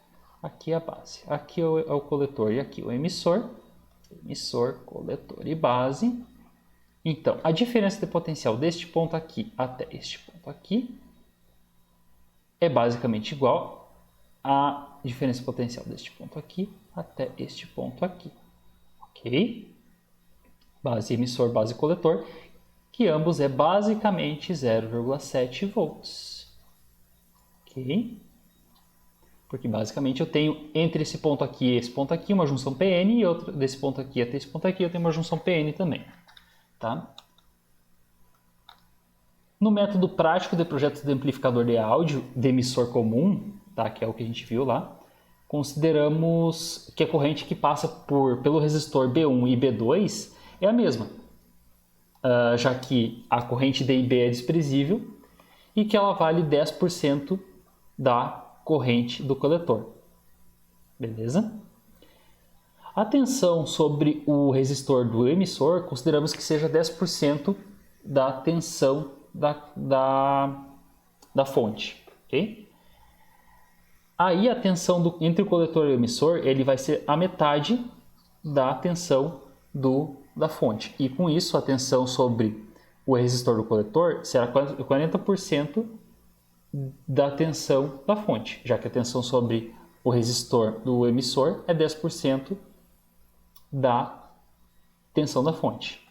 Aqui é a base, aqui é o coletor e aqui o emissor. Emissor, coletor e base. Então, a diferença de potencial deste ponto aqui até este ponto aqui é basicamente igual à diferença potencial deste ponto aqui até este ponto aqui. Ok? Base emissor, base coletor, que ambos é basicamente 0,7 volts. Ok? Porque basicamente eu tenho entre esse ponto aqui e esse ponto aqui uma junção PN e outra desse ponto aqui até esse ponto aqui eu tenho uma junção PN também. Tá? No método prático de projetos de amplificador de áudio de emissor comum, tá? Que é o que a gente viu lá, consideramos que a corrente que passa pelo resistor B1 e B2 é a mesma, já que a corrente de IB é desprezível e que ela vale 10% da corrente do coletor. Beleza? A tensão sobre o resistor do emissor consideramos que seja 10% da tensão da fonte. Okay? Aí a tensão entre o coletor e o emissor ele vai ser a metade da tensão da fonte. E com isso a tensão sobre o resistor do coletor será 40% da tensão da fonte, já que a tensão sobre o resistor do emissor é 10% da tensão da fonte.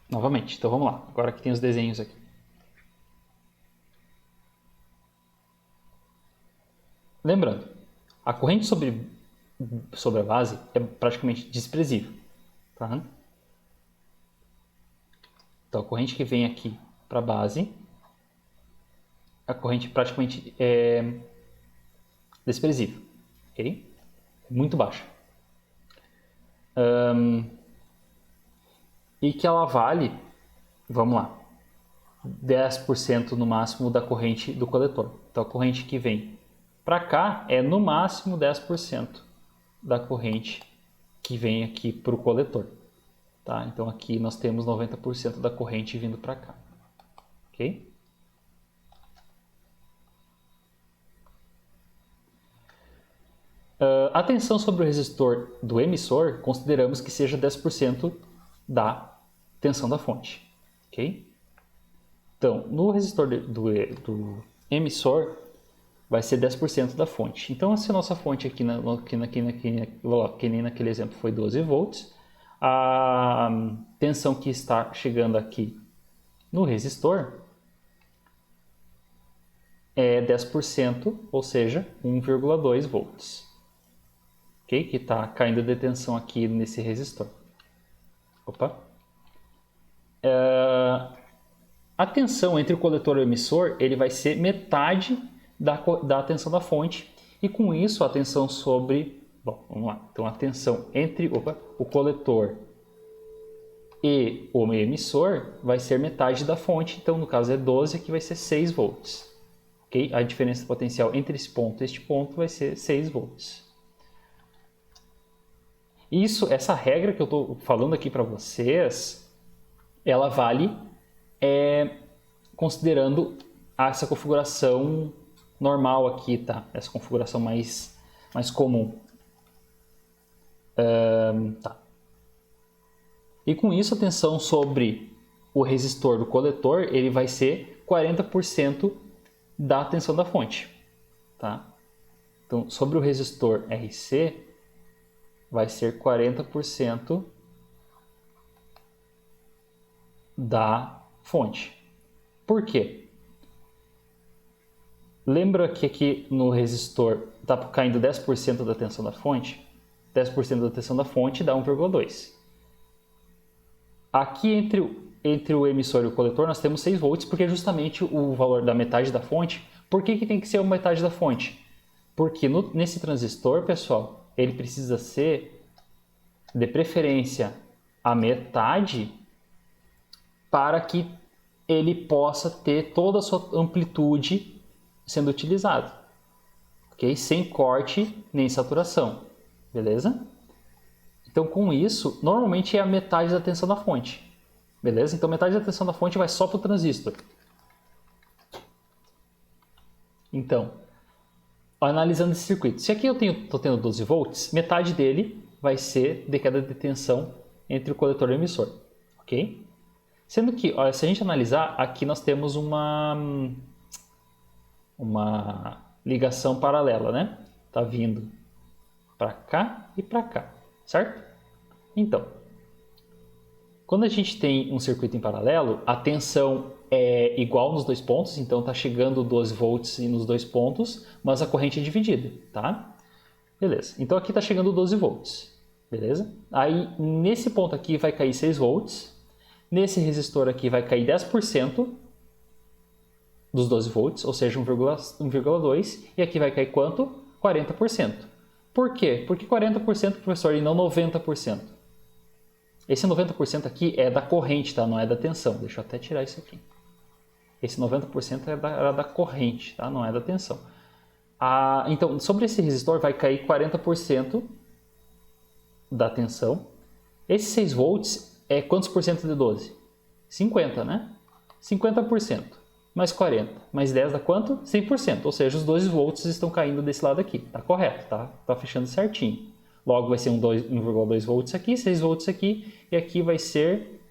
Novamente, então vamos lá. Agora que tem os desenhos aqui. Lembrando, a corrente sobre a base é praticamente desprezível. Tá? Então a corrente que vem aqui para a base, a corrente praticamente é desprezível. Okay? Muito baixa. E que ela vale, vamos lá, 10% no máximo da corrente do coletor. Então a corrente que vem para cá é no máximo 10% da corrente que vem aqui para o coletor. Tá? Então aqui nós temos 90% da corrente vindo para cá. Ok? A tensão sobre o resistor do emissor consideramos que seja 10% da tensão da fonte. Ok? Então, no resistor do emissor vai ser 10% da fonte. Então, se a nossa fonte aqui, que nem naquele exemplo foi 12 volts, a tensão que está chegando aqui no resistor é 10%, ou seja, 1,2 volts. Okay? Que está caindo de tensão aqui nesse resistor. Opa! A tensão entre o coletor e o emissor ele vai ser metade da tensão da fonte e com isso a tensão sobre... Bom, vamos lá. Então a tensão entre o coletor e o emissor vai ser metade da fonte, então no caso é 12, aqui vai ser 6 volts. Okay? A diferença potencial entre esse ponto e este ponto vai ser 6 volts. Essa regra que eu estou falando aqui para vocês, ela vale considerando essa configuração normal aqui, tá? Essa configuração mais mais comum. Tá. E com isso a tensão sobre o resistor do coletor ele vai ser 40% da tensão da fonte. Tá? Então, sobre o resistor RC, vai ser 40% da fonte. Por quê? Lembra que aqui no resistor está caindo 10% da tensão da fonte? 10% da tensão da fonte dá 1,2. Aqui entre o emissor e o coletor nós temos 6 volts, porque é justamente o valor da metade da fonte. Por que tem que ser a metade da fonte? Porque nesse transistor, pessoal, ele precisa ser, de preferência, a metade para que ele possa ter toda a sua amplitude sendo utilizado. Ok? Sem corte nem saturação. Beleza? Então, com isso, normalmente é a metade da tensão da fonte. Beleza? Então, metade da tensão da fonte vai só para o transistor. Então, analisando esse circuito. Se aqui eu estou tendo 12 volts, metade dele vai ser de queda de tensão entre o coletor e o emissor. Ok? Sendo que, olha, se a gente analisar, aqui nós temos uma ligação paralela, né? Tá vindo para cá e para cá, certo? Então, quando a gente tem um circuito em paralelo, a tensão é igual nos dois pontos, então está chegando 12 volts nos dois pontos, mas a corrente é dividida, tá? Beleza, então aqui está chegando 12 volts, beleza? Aí nesse ponto aqui vai cair 6 volts, nesse resistor aqui vai cair 10% dos 12 volts, ou seja, 1,2, e aqui vai cair quanto? 40%. Por quê? Porque 40%, professor, e não 90%. Esse 90% aqui é da corrente, tá? Não é da tensão. Deixa eu até tirar isso aqui. Esse 90% é da corrente, tá? Não é da tensão. Então, sobre esse resistor vai cair 40% da tensão. Esses 6 volts é quantos por cento de 12? 50, né? 50%. Mais 40, mais 10 dá quanto? 100%, ou seja, os 12 volts estão caindo desse lado aqui, tá correto, tá? Tá fechando certinho. Logo vai ser 1,2 volts aqui, 6 volts aqui, e aqui vai ser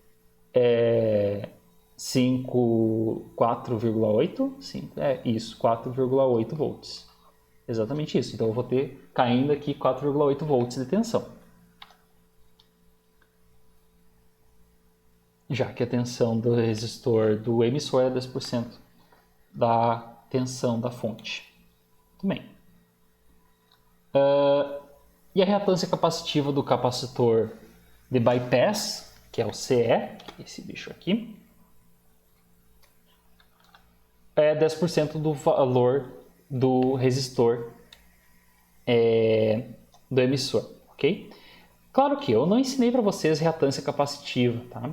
4,8, isso, 4,8 volts. Exatamente isso, então eu vou ter caindo aqui 4,8 volts de tensão. Já que a tensão do resistor do emissor é 10% da tensão da fonte. Muito bem. E a reatância capacitiva do capacitor de bypass, que é o CE, esse bicho aqui, é 10% do valor do resistor do emissor, ok? Claro que eu não ensinei para vocês reatância capacitiva, tá?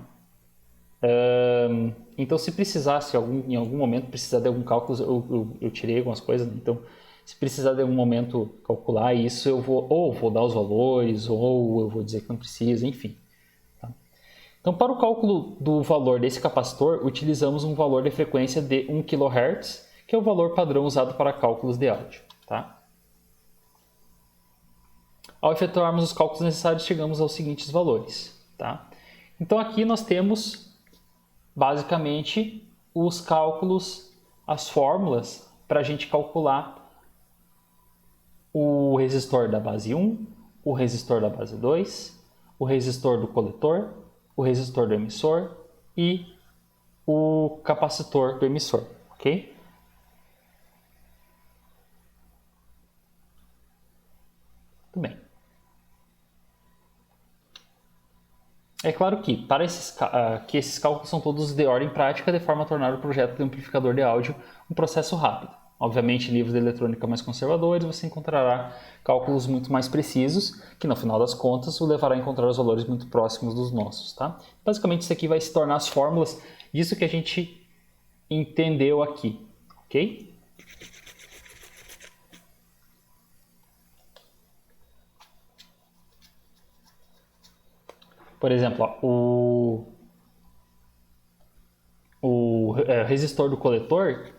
Então, se precisasse em algum momento precisar de algum cálculo, eu tirei algumas coisas, então se precisar de algum momento calcular isso, eu vou dar os valores, ou eu vou dizer que não precisa, enfim. Tá? Então, para o cálculo do valor desse capacitor, utilizamos um valor de frequência de 1 kHz, que é o valor padrão usado para cálculos de áudio. Tá? Ao efetuarmos os cálculos necessários, chegamos aos seguintes valores. Tá? Então, aqui nós temos basicamente os cálculos, as fórmulas para a gente calcular o resistor da base 1, o resistor da base 2, o resistor do coletor, o resistor do emissor e o capacitor do emissor, ok? Muito bem. É claro que, que esses cálculos são todos de ordem prática, de forma a tornar o projeto de amplificador de áudio um processo rápido. Obviamente, em livros de eletrônica mais conservadores, você encontrará cálculos muito mais precisos, que no final das contas o levará a encontrar os valores muito próximos dos nossos. Tá? Basicamente, isso aqui vai se tornar as fórmulas disso que a gente entendeu aqui, ok? Por exemplo, ó, o resistor do coletor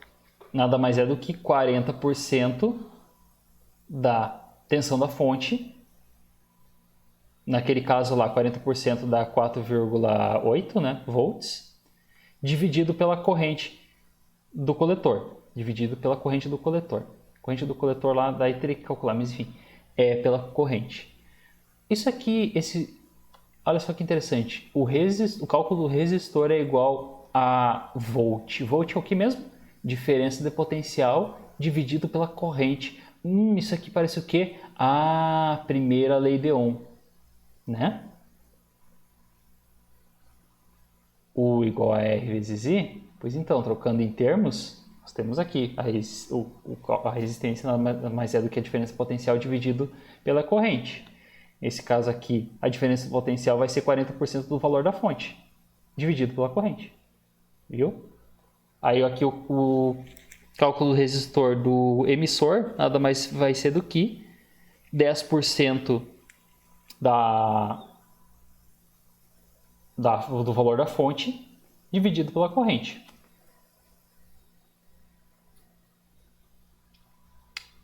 nada mais é do que 40% da tensão da fonte, naquele caso lá 40% dá 4,8, né, volts, dividido pela corrente do coletor. Corrente do coletor lá, daí teria que calcular, mas enfim, é pela corrente. Isso aqui, olha só que interessante, o cálculo do resistor é igual a volt. Volt é o que mesmo? Diferença de potencial dividido pela corrente. Isso aqui parece o quê? A primeira lei de Ohm, né? U igual a R vezes I. Pois então, trocando em termos, nós temos aqui a resistência nada mais é do que a diferença potencial dividido pela corrente. Nesse caso aqui, a diferença potencial vai ser 40% do valor da fonte, dividido pela corrente. Viu? Aí aqui o cálculo do resistor do emissor nada mais vai ser do que 10% do valor da fonte dividido pela corrente.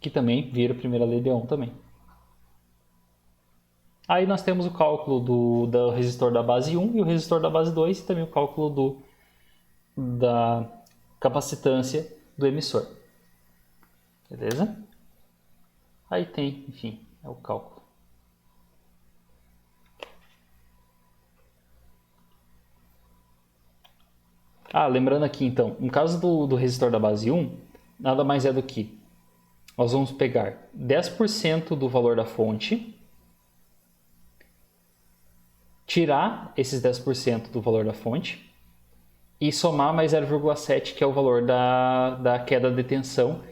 Que também vira a primeira lei de Ohm também. Aí nós temos o cálculo do resistor da base 1 e o resistor da base 2 e também o cálculo da capacitância do emissor. Beleza? Aí tem, enfim, é o cálculo. Lembrando aqui então, no caso do resistor da base 1, nada mais é do que nós vamos pegar 10% do valor da fonte, tirar esses 10% do valor da fonte e somar mais 0,7, que é o valor da queda de tensão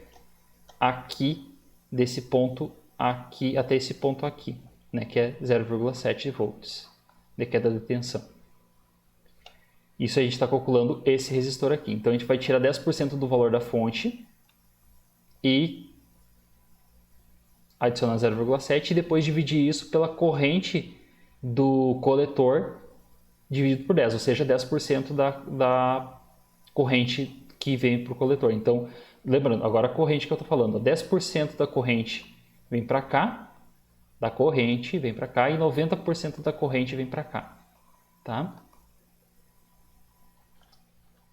aqui, desse ponto aqui até esse ponto aqui, né, que é 0,7 volts de queda de tensão. Isso a gente está calculando esse resistor aqui. Então a gente vai tirar 10% do valor da fonte e adicionar 0,7 e depois dividir isso pela corrente do coletor dividido por 10, ou seja, 10% da corrente que vem para o coletor. Então, lembrando, agora a corrente que eu estou falando, 10% da corrente vem para cá, da corrente vem para cá e 90% da corrente vem para cá, tá?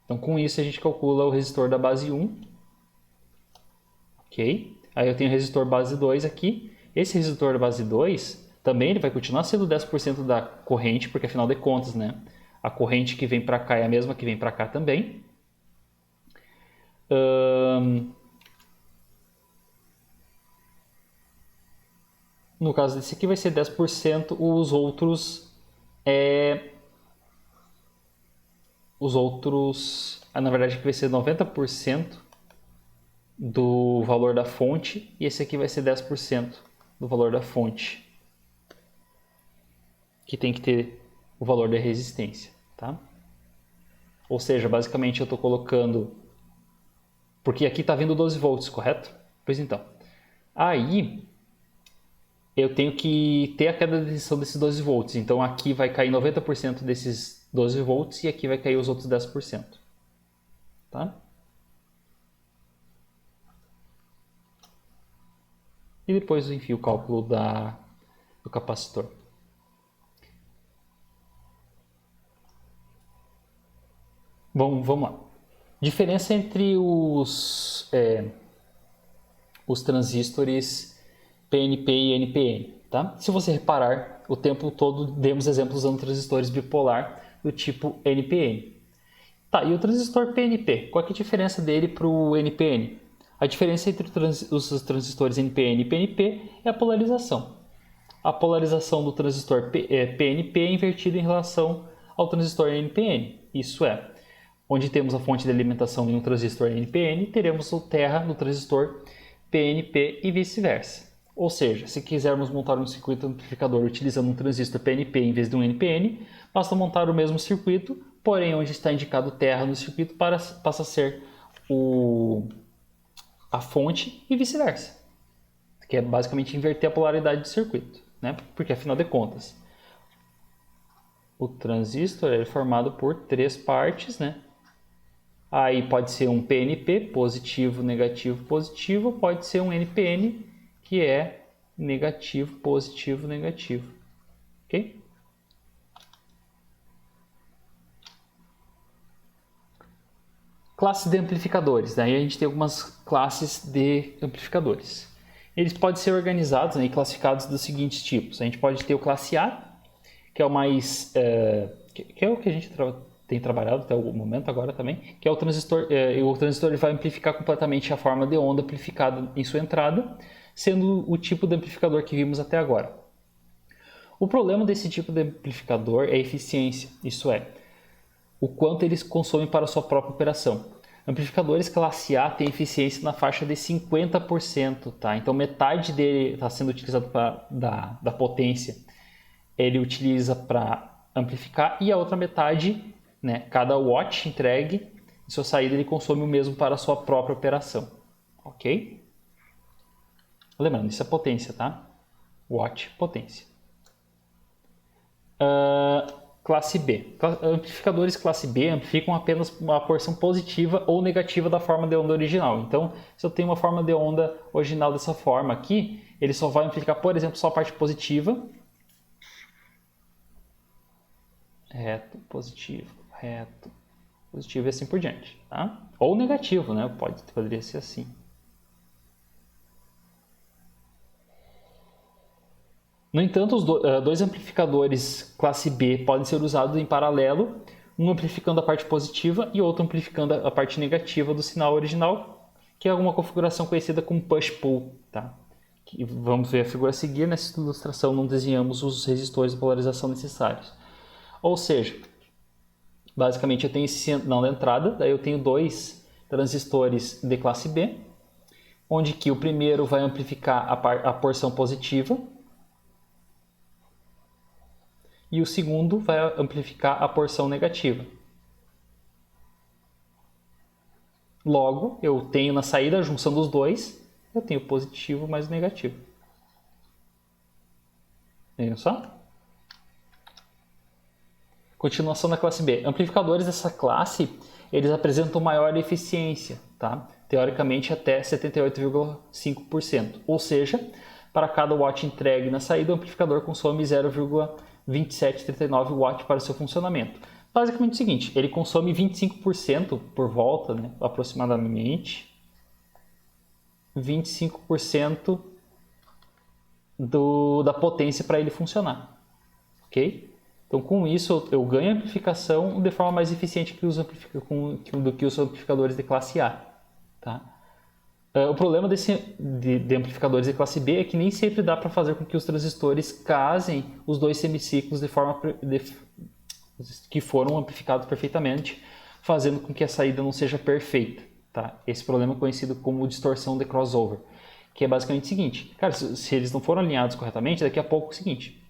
Então, com isso a gente calcula o resistor da base 1, ok? Aí eu tenho o resistor base 2 aqui. Esse resistor da base 2 também ele vai continuar sendo 10% da corrente, porque afinal de contas, né, a corrente que vem para cá é a mesma que vem para cá também. No caso desse aqui vai ser 10%, na verdade aqui vai ser 90% do valor da fonte e esse aqui vai ser 10% do valor da fonte, que tem que ter o valor da resistência, tá? Ou seja, basicamente eu estou colocando, porque aqui está vindo 12 volts, correto? Pois então, aí eu tenho que ter a queda de tensão desses 12 volts, então aqui vai cair 90% desses 12 volts e aqui vai cair os outros 10%, tá? E depois, enfim, o cálculo do capacitor. Bom, vamos lá. Diferença entre os transistores PNP e NPN. Tá? Se você reparar, o tempo todo demos exemplos usando transistores bipolar do tipo NPN. Tá, e o transistor PNP? Qual é a diferença dele para o NPN? A diferença entre os transistores NPN e PNP é a polarização. A polarização do transistor PNP é invertida em relação ao transistor NPN. Isso é, onde temos a fonte de alimentação em um transistor NPN, teremos o terra no transistor PNP e vice-versa. Ou seja, se quisermos montar um circuito amplificador utilizando um transistor PNP em vez de um NPN, basta montar o mesmo circuito, porém onde está indicado terra no circuito passa a ser a fonte e vice-versa, que é basicamente inverter a polaridade do circuito, né? Porque afinal de contas, o transistor é formado por 3 partes, né? Aí pode ser um PNP, positivo, negativo, positivo, pode ser um NPN, que é negativo, positivo, negativo. Ok? Classes de amplificadores. Daí a gente tem algumas classes de amplificadores. Eles podem ser organizados, né, e classificados dos seguintes tipos. A gente pode ter o classe A, que é o mais... que é o que a gente tem trabalhado até o momento agora também, que é o transistor. O transistor ele vai amplificar completamente a forma de onda amplificada em sua entrada, sendo o tipo de amplificador que vimos até agora. O problema desse tipo de amplificador é a eficiência, isso é, o quanto eles consomem para a sua própria operação. Amplificadores classe A têm eficiência na faixa de 50%, tá? Então metade dele está sendo utilizado da potência, ele utiliza para amplificar, e a outra metade, né, cada watt entregue em sua saída ele consome o mesmo para a sua própria operação, ok? Lembrando, isso é potência, tá? Watt, potência. Classe B. Amplificadores classe B amplificam apenas uma porção positiva ou negativa da forma de onda original. Então, se eu tenho uma forma de onda original dessa forma aqui, ele só vai amplificar, por exemplo, só a parte positiva. Reto, positivo, positivo e assim por diante. Tá? Ou negativo, né? Poderia ser assim. No entanto, os dois amplificadores classe B podem ser usados em paralelo, um amplificando a parte positiva e outro amplificando a parte negativa do sinal original, que é uma configuração conhecida como push-pull. Tá? Vamos ver a figura a seguir. Nessa ilustração não desenhamos os resistores de polarização necessários. Ou seja, basicamente eu tenho esse sinal de entrada, daí eu tenho dois transistores de classe B, onde que o primeiro vai amplificar a porção positiva, e o segundo vai amplificar a porção negativa. Logo, eu tenho na saída a junção dos dois, eu tenho positivo mais negativo. Viram só? Continuação da classe B. Amplificadores dessa classe, eles apresentam maior eficiência, tá? Teoricamente até 78,5%. Ou seja, para cada watt entregue na saída, o amplificador consome 0,2739 watt para o seu funcionamento. Basicamente é o seguinte, ele consome 25% por volta, né, aproximadamente, 25% da potência para ele funcionar, ok? Então com isso eu ganho amplificação de forma mais eficiente do que os amplificadores de classe A, tá? O problema de amplificadores de classe B é que nem sempre dá para fazer com que os transistores casem os dois semiciclos de forma que foram amplificados perfeitamente, fazendo com que a saída não seja perfeita. Tá? Esse problema é conhecido como distorção de crossover, que é basicamente o seguinte, cara, se eles não foram alinhados corretamente, daqui a pouco é o seguinte,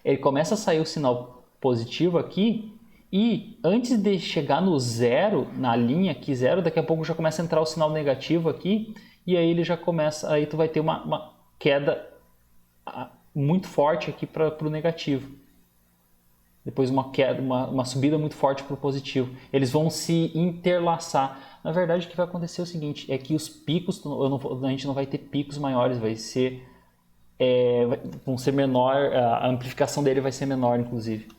ele começa a sair o sinal positivo aqui, e antes de chegar no zero, na linha aqui zero, daqui a pouco já começa a entrar o sinal negativo aqui, e aí ele já começa, aí tu vai ter uma queda muito forte aqui para o negativo. Depois uma queda, uma subida muito forte para o positivo. Eles vão se interlaçar. Na verdade, o que vai acontecer é o seguinte, é que os picos, a gente não vai ter picos maiores, vão ser menor, a amplificação dele vai ser menor, inclusive.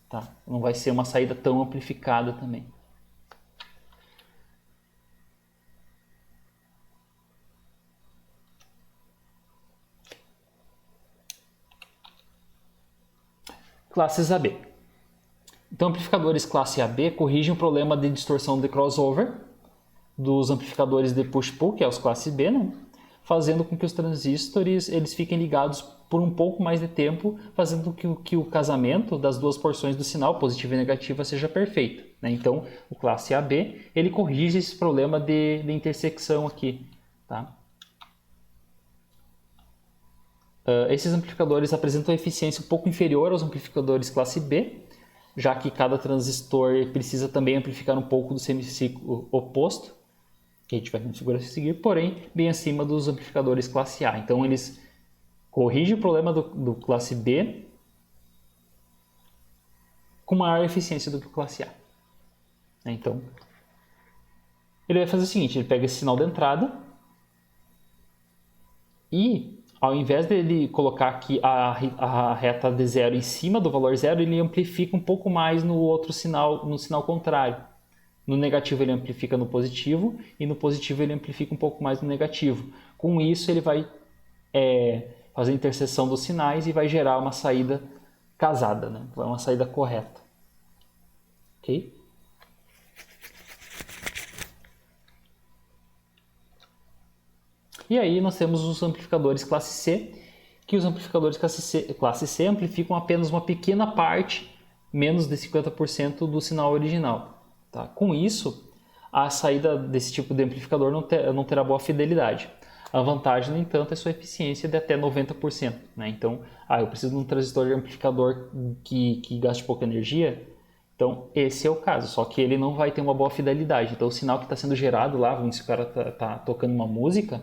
Tá? Não vai ser uma saída tão amplificada também. Classes AB. Então, amplificadores classe AB corrigem o problema de distorção de crossover dos amplificadores de push-pull, que é os classe B, né? Fazendo com que os transistores eles fiquem ligados por um pouco mais de tempo, fazendo com que o casamento das duas porções do sinal, positiva e negativa, seja perfeito. Né? Então, o classe AB ele corrige esse problema de intersecção aqui. Tá? Esses amplificadores apresentam eficiência um pouco inferior aos amplificadores classe B, já que cada transistor precisa também amplificar um pouco do semiciclo oposto, que a gente vai configurar a seguir, porém bem acima dos amplificadores classe A. Então eles corrigem o problema do classe B com maior eficiência do que o classe A. Então ele vai fazer o seguinte, ele pega esse sinal de entrada e ao invés dele colocar aqui a reta de zero em cima do valor zero, ele amplifica um pouco mais no outro sinal, no sinal contrário. No negativo ele amplifica no positivo e no positivo ele amplifica um pouco mais no negativo. Com isso ele vai fazer a interseção dos sinais e vai gerar uma saída casada, né? Uma saída correta. Ok? E aí nós temos os amplificadores classe C, que os amplificadores classe C amplificam apenas uma pequena parte, menos de 50% do sinal original. Tá? Com isso, a saída desse tipo de amplificador não terá boa fidelidade. A vantagem, no entanto, é sua eficiência de até 90%. Né? Então, eu preciso de um transistor de amplificador que gaste pouca energia. Então, esse é o caso, só que ele não vai ter uma boa fidelidade. Então, o sinal que está sendo gerado lá, vamos dizer que o cara está tocando uma música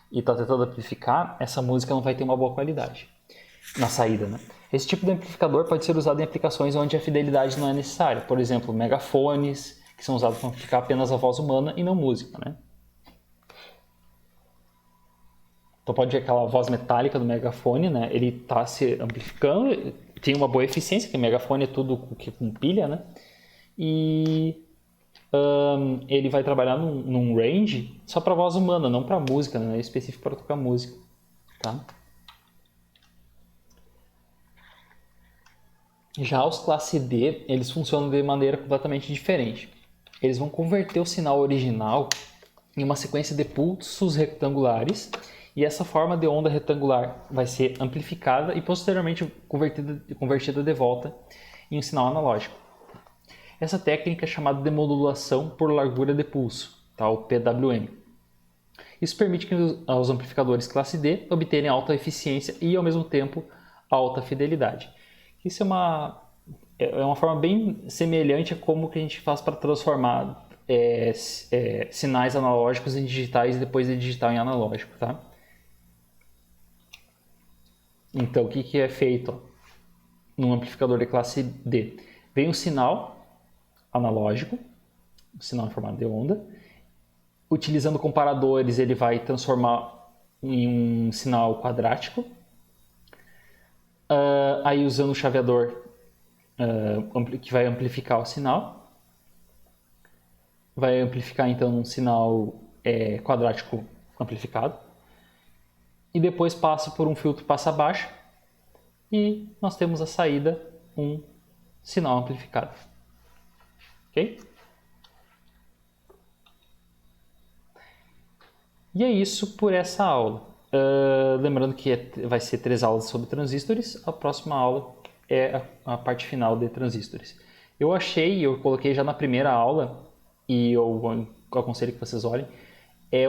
e está tentando amplificar, essa música não vai ter uma boa qualidade na saída. Né? Esse tipo de amplificador pode ser usado em aplicações onde a fidelidade não é necessária. Por exemplo, megafones, que são usados para amplificar apenas a voz humana e não música. Né? Então pode ver aquela voz metálica do megafone, né? Ele está se amplificando, tem uma boa eficiência, porque megafone é tudo com pilha, né? E ele vai trabalhar num range só para voz humana, não para música, né? É específico para tocar música, tá? Já os classe D, eles funcionam de maneira completamente diferente. Eles vão converter o sinal original em uma sequência de pulsos retangulares e essa forma de onda retangular vai ser amplificada e posteriormente convertida de volta em um sinal analógico. Essa técnica é chamada de modulação por largura de pulso, tá? O PWM. Isso permite que os amplificadores classe D obtenham alta eficiência e, ao mesmo tempo, alta fidelidade. Isso é uma forma bem semelhante a como que a gente faz para transformar sinais analógicos em digitais e depois de digital em analógico. Tá? Então, o que é feito num amplificador de classe D? Vem um sinal analógico, um sinal em formato de onda. Utilizando comparadores, ele vai transformar em um sinal quadrático. Aí usando o chaveador que vai amplificar o sinal. Vai amplificar então um sinal quadrático amplificado. E depois passa por um filtro passa-baixa. E nós temos a saída, um sinal amplificado. Ok? E é isso por essa aula. Lembrando que vai ser 3 aulas sobre transistores, a próxima aula é a parte final de transistores. Eu coloquei já na primeira aula, e eu aconselho que vocês olhem,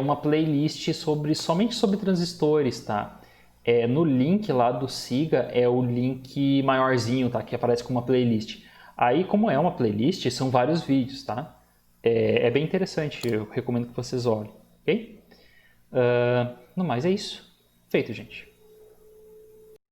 uma playlist somente sobre transistores, tá? No link lá do Siga é o link maiorzinho, tá? Que aparece como uma playlist. Aí, como é uma playlist, são vários vídeos, tá? É bem interessante, eu recomendo que vocês olhem, ok? No mais é isso. Feito, gente.